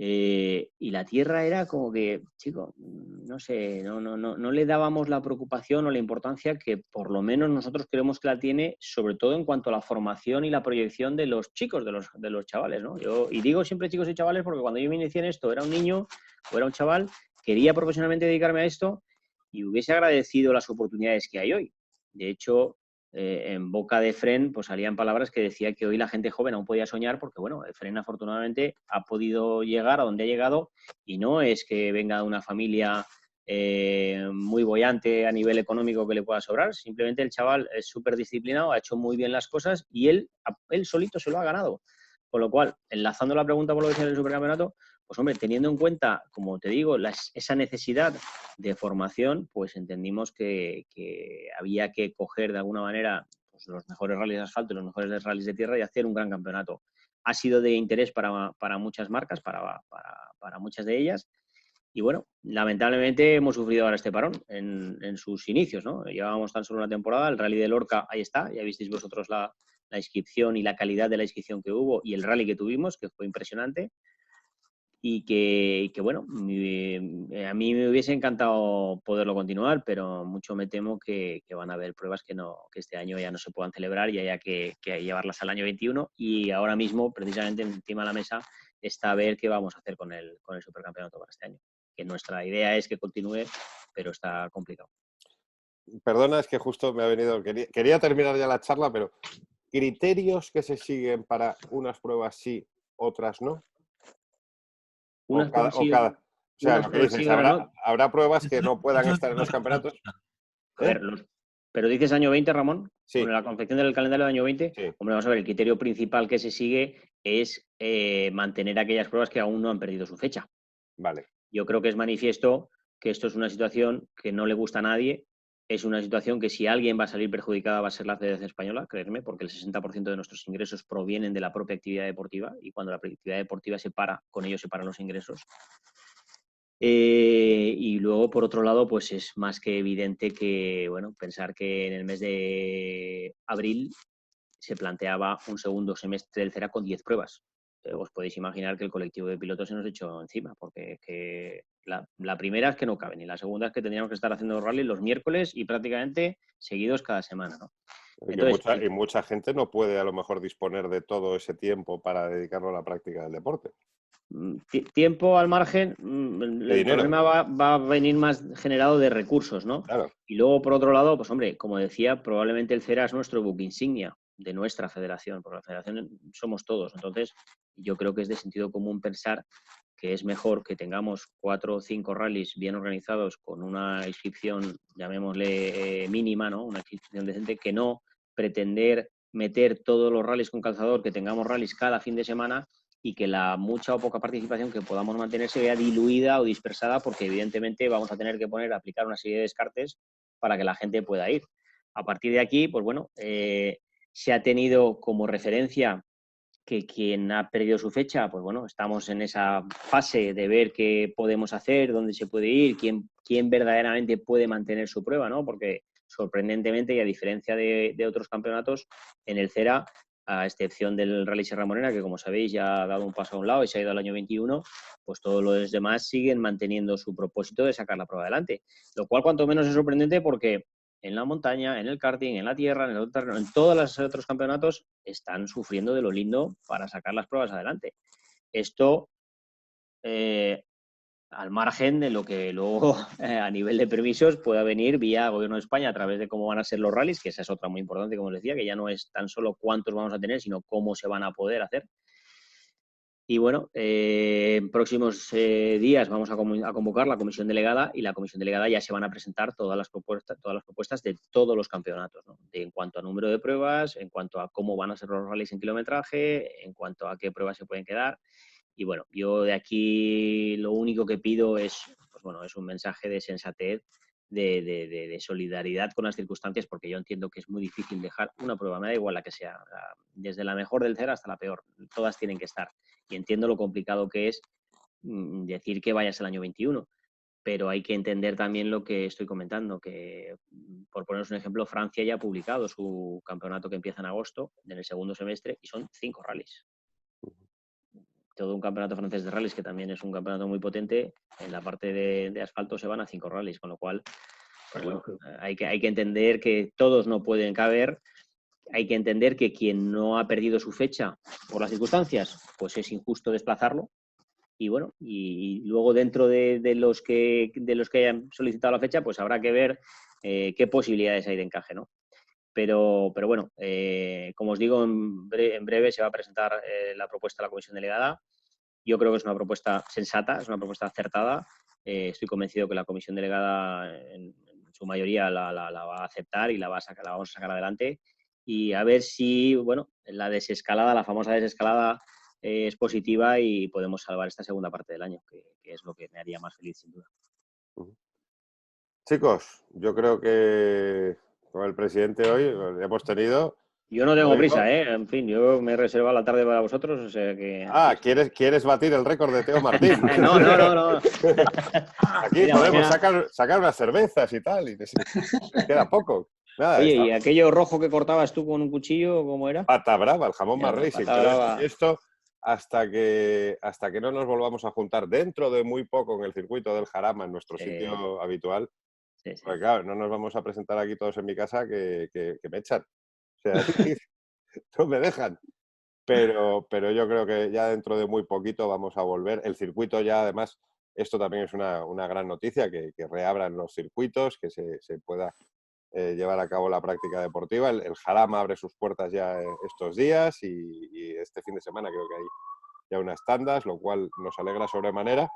y la Tierra era como que, chico, no sé, no le dábamos la preocupación o la importancia que por lo menos nosotros creemos que la tiene, sobre todo en cuanto a la formación y la proyección de los chicos, de los chavales, ¿no? Y digo siempre chicos y chavales porque cuando yo me inicié en esto era un niño o era un chaval, quería profesionalmente dedicarme a esto y hubiese agradecido las oportunidades que hay hoy. De hecho, en boca de Fren pues salían palabras que decía que hoy la gente joven aún podía soñar porque, bueno, Fren afortunadamente ha podido llegar a donde ha llegado y no es que venga de una familia muy boyante a nivel económico que le pueda sobrar, simplemente el chaval es súper disciplinado, ha hecho muy bien las cosas y él solito se lo ha ganado. Con lo cual, enlazando la pregunta por lo que decía del supercampeonato, pues hombre, teniendo en cuenta, como te digo, esa necesidad de formación, pues entendimos que había que coger de alguna manera pues, los mejores rallies de asfalto y los mejores rallies de tierra y hacer un gran campeonato. Ha sido de interés para muchas marcas, para muchas de ellas. Y bueno, lamentablemente hemos sufrido ahora este parón en sus inicios, ¿no? Llevábamos tan solo una temporada, el Rally de Lorca, ahí está, ya visteis vosotros la inscripción y la calidad de la inscripción que hubo y el rally que tuvimos, que fue impresionante. Y que bueno, a mí me hubiese encantado poderlo continuar, pero mucho me temo que van a haber pruebas que este año ya no se puedan celebrar y haya que llevarlas al año 21. Y ahora mismo, precisamente encima de la mesa, está a ver qué vamos a hacer con el supercampeonato para este año. Que nuestra idea es que continúe, pero está complicado. Perdona, es que justo me ha venido... Quería terminar ya la charla, pero ¿criterios que se siguen para unas pruebas sí, otras no? Unas pruebas sí, O sea, lo que dices, sí, otras no. habrá pruebas que no puedan Eso es estar en los campeonatos. A ver, pero dices año 20, Ramón, Sí. con la confección del calendario del año 20. Sí. Hombre, vamos a ver, el criterio principal que se sigue es mantener aquellas pruebas que aún no han perdido su fecha. Vale. Yo creo que es manifiesto que esto es una situación que no le gusta a nadie Es una situación que si alguien va a salir perjudicada va a ser la Federación Española, creerme, porque el 60% de nuestros ingresos provienen de la propia actividad deportiva y cuando la actividad deportiva se para, con ello se paran los ingresos. Y luego, por otro lado, pues es más que evidente que, bueno, pensar que en el mes de abril se planteaba un segundo semestre del CERA con 10 pruebas. Os podéis imaginar que el colectivo de pilotos se nos echó encima, porque la primera es que no caben y la segunda es que tendríamos que estar haciendo rally los miércoles y prácticamente seguidos cada semana, ¿no? Entonces, y mucha gente no puede a lo mejor disponer de todo ese tiempo para dedicarlo a la práctica del deporte. Tiempo al margen, el problema va a venir más generado de recursos, ¿no? Claro. Y luego, por otro lado, pues hombre, como decía, probablemente el CERA es nuestro buque insignia de nuestra federación, porque la federación somos todos. Entonces, yo creo que es de sentido común pensar que es mejor que tengamos 4 o 5 rallies bien organizados con una inscripción, llamémosle mínima, ¿no? Una inscripción decente, que no pretender meter todos los rallies con calzador, que tengamos rallies cada fin de semana y que la mucha o poca participación que podamos mantener se vea diluida o dispersada, porque evidentemente vamos a tener que aplicar una serie de descartes para que la gente pueda ir. A partir de aquí, pues bueno, se ha tenido como referencia que quien ha perdido su fecha, pues bueno, estamos en esa fase de ver qué podemos hacer, dónde se puede ir, quién verdaderamente puede mantener su prueba, ¿no? Porque sorprendentemente, y a diferencia de otros campeonatos, en el CERA, a excepción del Rally Sierra Morena, que como sabéis ya ha dado un paso a un lado y se ha ido al año 21, pues todos los demás siguen manteniendo su propósito de sacar la prueba adelante. Lo cual cuanto menos es sorprendente porque en la montaña, en el karting, en la tierra, en el terreno, en todos los otros campeonatos están sufriendo de lo lindo para sacar las pruebas adelante. Esto al margen de lo que luego a nivel de permisos pueda venir vía Gobierno de España a través de cómo van a ser los rallies, que esa es otra muy importante, como os decía, que ya no es tan solo cuántos vamos a tener, sino cómo se van a poder hacer. Y bueno, en próximos días vamos a convocar la comisión delegada y la comisión delegada ya se van a presentar todas las propuestas de todos los campeonatos, ¿no? En cuanto a número de pruebas, en cuanto a cómo van a ser los rallies en kilometraje, en cuanto a qué pruebas se pueden quedar. Y bueno, yo de aquí lo único que pido es, pues bueno, es un mensaje de sensatez, de solidaridad con las circunstancias, porque yo entiendo que es muy difícil dejar una prueba, me da igual la que sea, desde la mejor del CERA hasta la peor, todas tienen que estar. Y entiendo lo complicado que es decir que vayas el año 21, pero hay que entender también lo que estoy comentando, que por poneros un ejemplo, Francia ya ha publicado su campeonato que empieza en agosto, en el segundo semestre, y son 5 rallies. Todo un campeonato francés de rallies, que también es un campeonato muy potente, en la parte de asfalto se van a 5 rallies, con lo cual pues bueno, hay que entender que todos no pueden caber. Hay que entender que quien no ha perdido su fecha por las circunstancias, pues es injusto desplazarlo. Y bueno, y luego dentro de los que hayan solicitado la fecha, pues habrá que ver qué posibilidades hay de encaje, ¿no? Pero bueno, como os digo, en breve se va a presentar la propuesta a la comisión delegada. Yo creo que es una propuesta sensata, es una propuesta acertada. Estoy convencido que la comisión delegada en su mayoría la va a aceptar y la vamos a sacar adelante. Y a ver si, bueno, la desescalada, la famosa desescalada, es positiva y podemos salvar esta segunda parte del año, que es lo que me haría más feliz, sin duda. Chicos, yo creo que con el presidente hoy hemos tenido... Yo no tengo prisa, ¿eh? En fin, yo me he reservado la tarde para vosotros, o sea que... Ah, ¿quieres batir el récord de Teo Martín? No. Aquí mira, podemos sacar unas cervezas y tal, y queda poco. Nada, oye, ¿y aquello rojo que cortabas tú con un cuchillo, cómo era? Pata brava, el jamón más racing. Esto hasta que no nos volvamos a juntar dentro de muy poco en el circuito del Jarama, en nuestro sitio habitual, pues claro, no nos vamos a presentar aquí todos en mi casa que me echan. O sea, no me dejan. Pero yo creo que ya dentro de muy poquito vamos a volver. El circuito ya, además, esto también es una gran noticia, que reabran los circuitos, que se pueda llevar a cabo la práctica deportiva. El Jarama abre sus puertas ya estos días y este fin de semana creo que hay ya unas tandas, lo cual nos alegra sobremanera.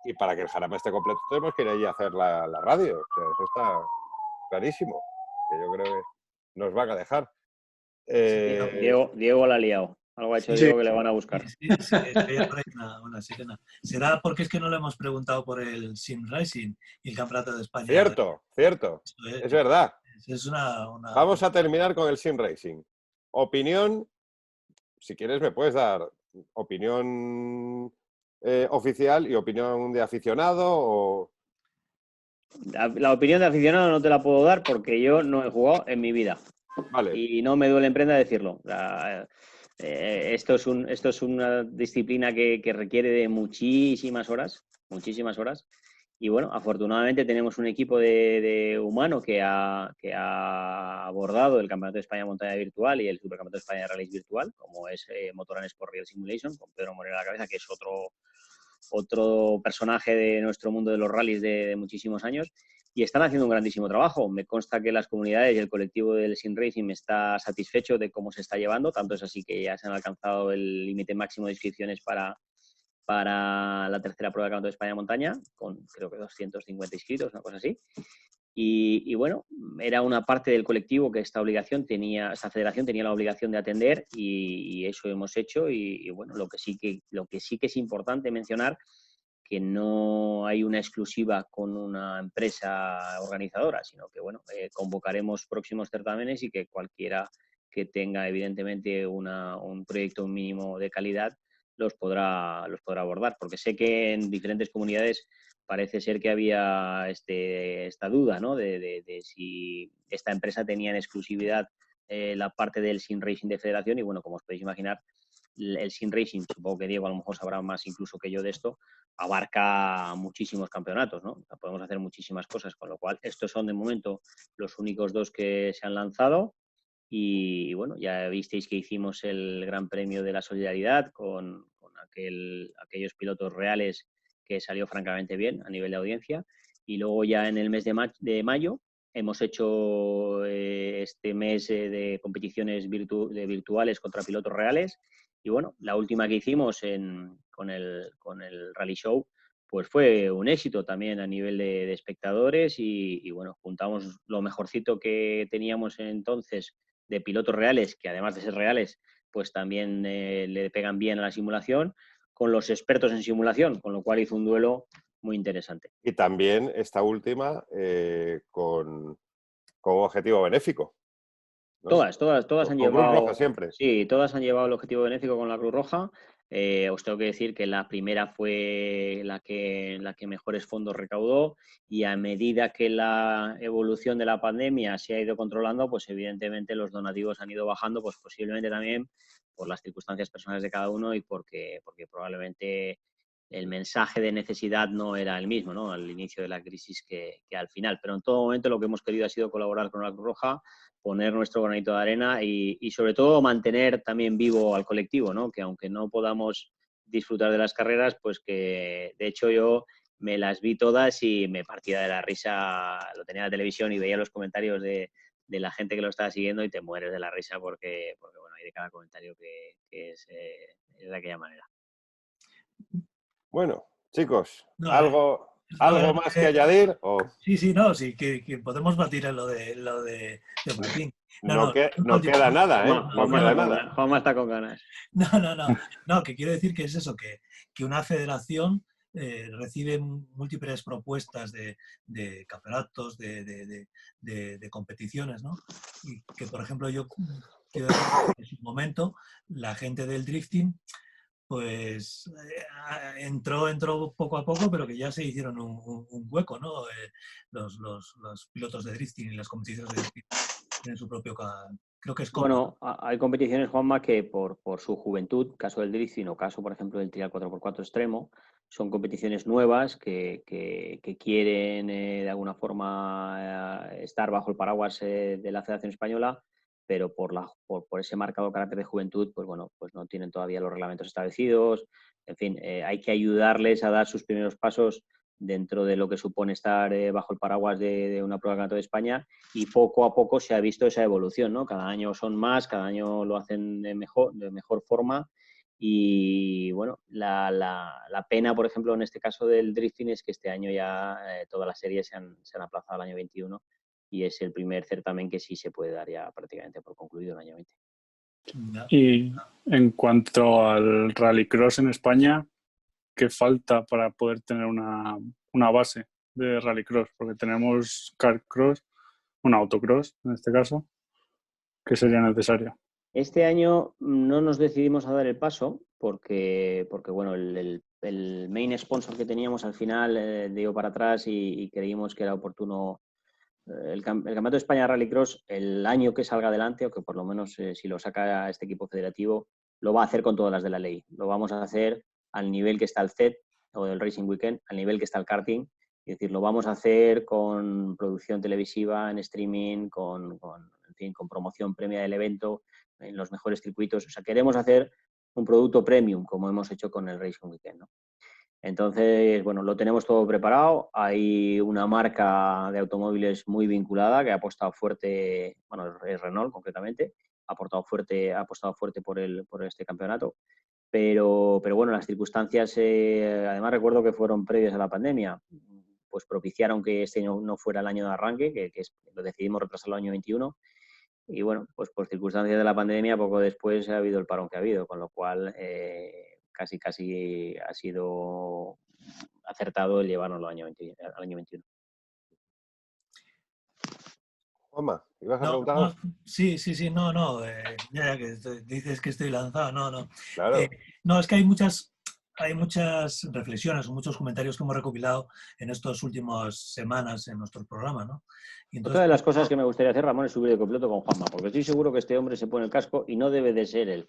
Y para que el Jarama esté completo tenemos que ir allí a hacer la radio. O sea, eso está clarísimo, que yo creo que nos van a dejar. Diego la ha liado. Algo ha hecho Sí. Diego que le van a buscar. Sí, sí, es que hay por ahí una sirena. ¿Será porque es que no le hemos preguntado por el Sim Racing y el Campeonato de España? Cierto, cierto. Esto Es verdad. es Vamos a terminar con el Sim Racing. Opinión, si quieres me puedes dar opinión oficial y opinión de aficionado o... La opinión de aficionado no te la puedo dar porque yo no he jugado en mi vida. Vale, Y no me duele en prenda decirlo. Esto es una disciplina que requiere de muchísimas horas. Y bueno, afortunadamente tenemos un equipo de humano que ha abordado el Campeonato de España de Montaña Virtual y el Supercampeonato de España de Rallys Virtual, como es Motorland Sport Real Simulation, con Pedro Moreno a la cabeza, que es otro personaje de nuestro mundo de los rallies de muchísimos años. Y están haciendo un grandísimo trabajo. Me consta que las comunidades y el colectivo del Sim Racing está satisfecho de cómo se está llevando. Tanto es así que ya se han alcanzado el límite máximo de inscripciones para la tercera prueba del Campeonato de España de Montaña, con creo que 250 inscritos, una cosa así. Y bueno, era una parte del colectivo que esta federación tenía la obligación de atender y eso hemos hecho. Y bueno, lo que sí que es importante mencionar que no hay una exclusiva con una empresa organizadora, sino que bueno, convocaremos próximos certámenes y que cualquiera que tenga evidentemente un proyecto mínimo de calidad los podrá abordar, porque sé que en diferentes comunidades parece ser que había esta duda, ¿no? de si esta empresa tenía en exclusividad la parte del Sim Racing de federación y bueno, como os podéis imaginar, el Sim Racing, supongo que Diego a lo mejor sabrá más incluso que yo de esto, abarca muchísimos campeonatos, ¿no? O sea, podemos hacer muchísimas cosas, con lo cual estos son de momento los únicos dos que se han lanzado y bueno, ya visteis que hicimos el Gran Premio de la Solidaridad con aquellos pilotos reales que salió francamente bien a nivel de audiencia y luego ya en el mes de mayo hemos hecho este mes de competiciones virtuales contra pilotos reales y bueno, la última que hicimos con el Rally Show pues fue un éxito también a nivel de espectadores y bueno, juntamos lo mejorcito que teníamos entonces de pilotos reales, que además de ser reales, pues también le pegan bien a la simulación, con los expertos en simulación, con lo cual hizo un duelo muy interesante. y también esta última con objetivo benéfico, ¿no? Todas han Con Cruz llevado, Roja siempre. sí, todas han llevado el objetivo benéfico con la Cruz Roja. Os tengo que decir que la primera fue la que mejores fondos recaudó y a medida que la evolución de la pandemia se ha ido controlando, pues evidentemente los donativos han ido bajando, pues posiblemente también por las circunstancias personales de cada uno y porque probablemente el mensaje de necesidad no era el mismo, ¿no? Al inicio de la crisis que al final. Pero en todo momento lo que hemos querido ha sido colaborar con la Cruz Roja, poner nuestro granito de arena y sobre todo mantener también vivo al colectivo, ¿no? Que aunque no podamos disfrutar de las carreras, pues que de hecho yo me las vi todas y me partía de la risa, lo tenía en la televisión y veía los comentarios de la gente que lo estaba siguiendo y te mueres de la risa porque bueno, hay de cada comentario que es de aquella manera. Bueno, chicos, No, ¿algo más que añadir? ¿O sí, no, sí, que podemos batir en lo de Martín. no queda nada, ¿eh? No queda nada. Juanma está con ganas. No, que quiero decir que es eso, que una federación recibe múltiples propuestas de campeonatos, de competiciones, ¿no? Y que, por ejemplo, yo quiero decir que en su momento la gente del drifting pues entró poco a poco, pero que ya se hicieron un hueco, ¿no? Los pilotos de drifting y las competiciones de drifting tienen su propio... Creo que es Bueno, hay competiciones, Juanma, que por su juventud, caso del drifting o caso, por ejemplo, del trial 4x4 extremo, son competiciones nuevas que quieren de alguna forma estar bajo el paraguas de la Federación Española, pero por ese marcado carácter de juventud, pues bueno, pues no tienen todavía los reglamentos establecidos. En fin, hay que ayudarles a dar sus primeros pasos dentro de lo que supone estar bajo el paraguas de una prueba de campeonato de España y poco a poco se ha visto esa evolución, ¿no? Cada año son más, cada año lo hacen de mejor forma y bueno, la pena, por ejemplo, en este caso del drifting es que este año ya todas las series se han aplazado al año 21 y es el primer certamen que sí se puede dar ya prácticamente por concluido el año 20. Ya. Y en cuanto al rallycross en España, ¿qué falta para poder tener una base de rallycross? Porque tenemos carcross, un autocross en este caso, ¿qué sería necesario? Este año no nos decidimos a dar el paso porque bueno, el main sponsor que teníamos al final dio para atrás y creímos que era oportuno el Campeonato de España Rallycross, el año que salga adelante, o que por lo menos si lo saca este equipo federativo, lo va a hacer con todas las de la ley. Lo vamos a hacer al nivel que está el CET o del Racing Weekend, al nivel que está el karting. Es decir, lo vamos a hacer con producción televisiva, en streaming, en fin, con promoción premia del evento, en los mejores circuitos. O sea, queremos hacer un producto premium, como hemos hecho con el Racing Weekend, ¿no? Entonces, bueno, lo tenemos todo preparado. Hay una marca de automóviles muy vinculada que ha apostado fuerte, bueno, es Renault concretamente, ha apostado fuerte por este campeonato. Pero bueno, las circunstancias, además recuerdo que fueron previas a la pandemia, pues propiciaron que este año no fuera el año de arranque, lo decidimos retrasarlo al año 21. Y bueno, pues por circunstancias de la pandemia, poco después ha habido el parón que ha habido, con lo cual casi ha sido acertado el llevarnos al año 21. Juanma, ¿ibas a No, preguntar no, algo? sí, no, ya que dices que estoy lanzado, no. Eh, Claro. no, es que hay muchas reflexiones o muchos comentarios que hemos recopilado en estas últimas semanas en nuestro programa, ¿no? Y Otra entonces, de las cosas que me gustaría hacer, Ramón, es subir de copiloto con Juanma, porque estoy seguro que este hombre se pone el casco y no debe de ser él.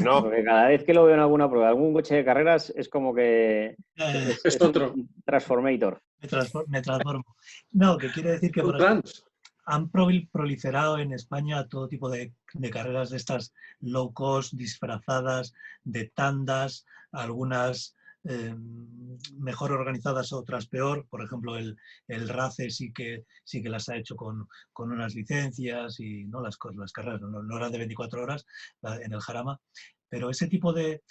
No, Porque cada vez que lo veo en alguna prueba, algún coche de carreras, es como que Es es otro. un transformator. me transformo. No, que quiere decir que, Un por ejemplo, trans. han proliferado en España todo tipo de carreras de estas low cost, disfrazadas, de tandas, algunas mejor organizadas, otras peor. Por ejemplo, el RACE sí que las ha hecho con unas licencias y no las carreras, no eran de 24 horas en el Jarama. Pero ese tipo de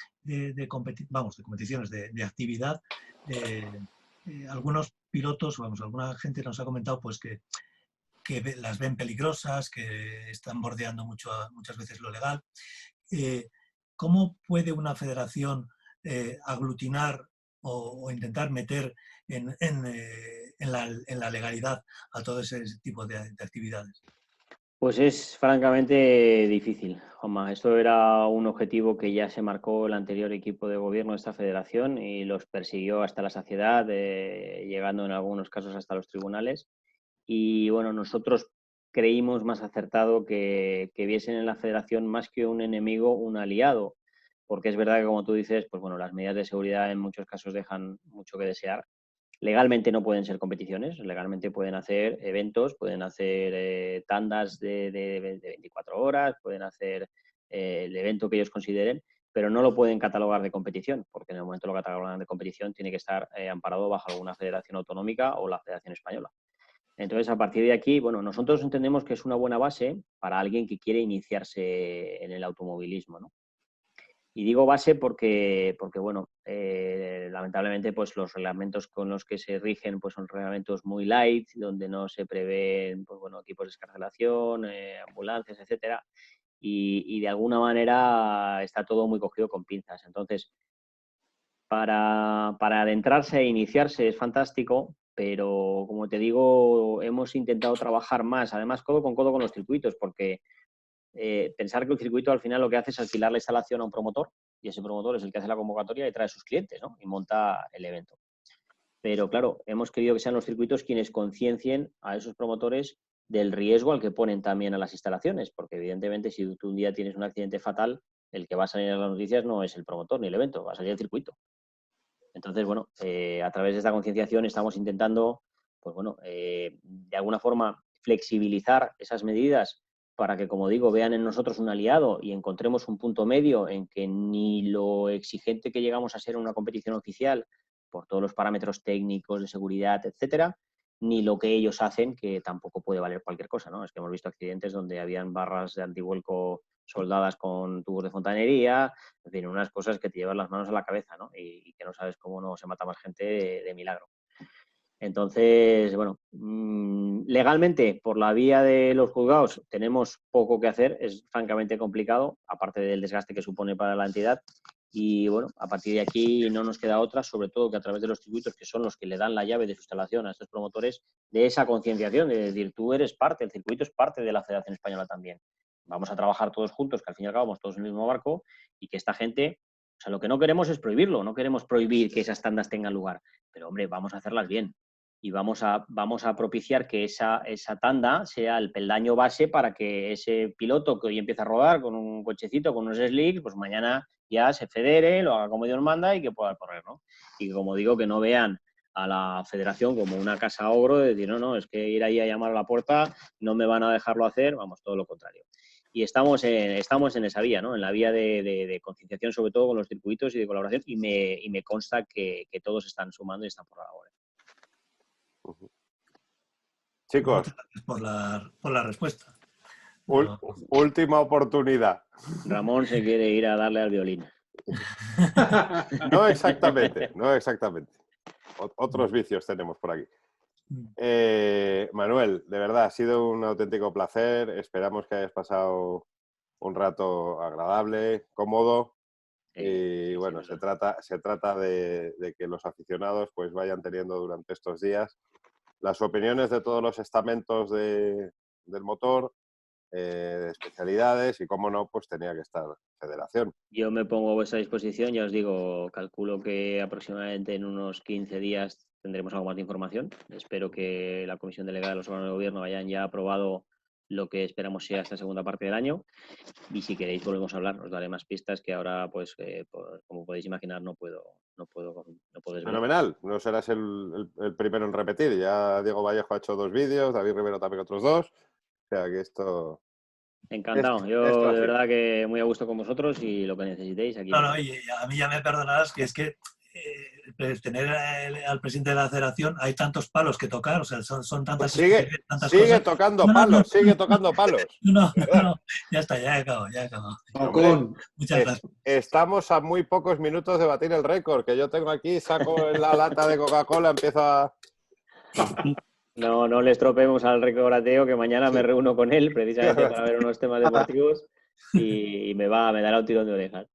competiciones, de actividad, algunos pilotos, alguna gente nos ha comentado pues que las ven peligrosas, que están bordeando muchas veces lo legal. ¿Cómo puede una federación aglutinar o intentar meter en la legalidad a todo ese tipo de actividades? Pues es francamente difícil, Juanma. Esto era un objetivo que ya se marcó el anterior equipo de gobierno de esta federación y los persiguió hasta la saciedad, llegando en algunos casos hasta los tribunales. Y bueno, nosotros creímos más acertado que viesen en la federación más que un enemigo, un aliado. Porque es verdad que, como tú dices, pues bueno, las medidas de seguridad en muchos casos dejan mucho que desear. Legalmente no pueden ser competiciones, legalmente pueden hacer eventos, pueden hacer tandas de 24 horas, pueden hacer el evento que ellos consideren, pero no lo pueden catalogar de competición, porque en el momento lo catalogan de competición tiene que estar amparado bajo alguna federación autonómica o la Federación Española. Entonces, a partir de aquí, bueno, nosotros entendemos que es una buena base para alguien que quiere iniciarse en el automovilismo, ¿no? Y digo base porque bueno, lamentablemente pues los reglamentos con los que se rigen pues son reglamentos muy light, donde no se prevén pues, bueno, equipos de escarcelación, ambulancias, etcétera, y de alguna manera está todo muy cogido con pinzas. Entonces, para adentrarse e iniciarse es fantástico, pero como te digo, hemos intentado trabajar más, además codo con los circuitos, porque pensar que el circuito al final lo que hace es alquilar la instalación a un promotor y ese promotor es el que hace la convocatoria y trae a sus clientes, ¿no? Y monta el evento. Pero claro, hemos querido que sean los circuitos quienes conciencien a esos promotores del riesgo al que ponen también a las instalaciones, porque evidentemente si tú un día tienes un accidente fatal, el que va a salir en las noticias no es el promotor ni el evento, va a salir el circuito. Entonces, bueno, a través de esta concienciación estamos intentando, pues bueno, de alguna forma flexibilizar esas medidas para que, como digo, vean en nosotros un aliado y encontremos un punto medio en que ni lo exigente que llegamos a ser en una competición oficial por todos los parámetros técnicos de seguridad, etcétera, ni lo que ellos hacen, que tampoco puede valer cualquier cosa, ¿no? Es que hemos visto accidentes donde habían barras de antivuelco soldadas con tubos de fontanería, en fin, unas cosas que te llevan las manos a la cabeza, ¿no? Y que no sabes cómo no se mata más gente de milagro. Entonces, bueno, legalmente, por la vía de los juzgados, tenemos poco que hacer, es francamente complicado, aparte del desgaste que supone para la entidad. Y bueno, a partir de aquí no nos queda otra, sobre todo que a través de los circuitos, que son los que le dan la llave de su instalación a estos promotores, de esa concienciación, de decir, tú eres parte, el circuito es parte de la Federación Española también. Vamos a trabajar todos juntos, que al fin y al cabo vamos todos en el mismo barco, y que esta gente, o sea, lo que no queremos es prohibirlo, no queremos prohibir que esas tandas tengan lugar, pero hombre, vamos a hacerlas bien. Y vamos a propiciar que esa tanda sea el peldaño base para que ese piloto que hoy empieza a rodar con un cochecito, con unos slicks, pues mañana ya se federe, lo haga como Dios manda y que pueda correr, ¿no? Y que, como digo, que no vean a la federación como una casa ogro de decir, no, es que ir ahí a llamar a la puerta, no me van a dejarlo hacer, vamos, todo lo contrario. Y estamos en esa vía, ¿no? En la vía de concienciación, sobre todo con los circuitos y de colaboración, y me consta que todos están sumando y están por la labor. Chicos, por la respuesta. Última oportunidad. Ramón se quiere ir a darle al violín. No exactamente, no exactamente. Otros vicios tenemos por aquí. Manuel, de verdad, ha sido un auténtico placer. Esperamos que hayas pasado un rato agradable, cómodo. Y bueno, se trata de que los aficionados pues vayan teniendo durante estos días las opiniones de todos los estamentos del motor, de especialidades y, cómo no, pues tenía que estar Federación. Yo me pongo a vuestra disposición, ya os digo, calculo que aproximadamente en unos 15 días tendremos algo más de información. Espero que la Comisión Delegada de los órganos de gobierno hayan ya aprobado lo que esperamos sea esta segunda parte del año, y si queréis volvemos a hablar, os daré más pistas que ahora, pues, como podéis imaginar, no puedo Fenomenal, no serás el primero en repetir. Ya Diego Vallejo ha hecho 2 vídeos, David Rivero también otros 2. O sea que esto... Encantado, yo de verdad que muy a gusto con vosotros y lo que necesitéis aquí. No, y a mí ya me perdonarás que es que tener al presidente de la federación hay tantos palos que tocar, o sea, son tantas, sigue cosas. Tocando palos, sigue tocando palos. No, ya está, ya he acabado. Hombre, muchas gracias. Estamos a muy pocos minutos de batir el récord, que yo tengo aquí, saco la lata de Coca-Cola, empiezo a... No le estropeemos al recordatorio, que mañana me reúno con él precisamente para ver unos temas deportivos y me dará un tirón de orejas.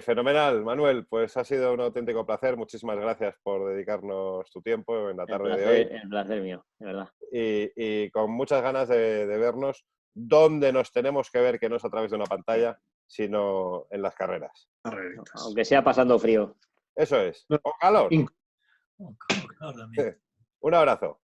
Fenomenal, Manuel. Pues ha sido un auténtico placer. Muchísimas gracias por dedicarnos tu tiempo en la tarde de hoy. El placer mío, de verdad. Y con muchas ganas de vernos donde nos tenemos que ver, que no es a través de una pantalla, sino en las carreras. Aunque sea pasando frío. Eso es. Con calor. Con calor también. Un abrazo.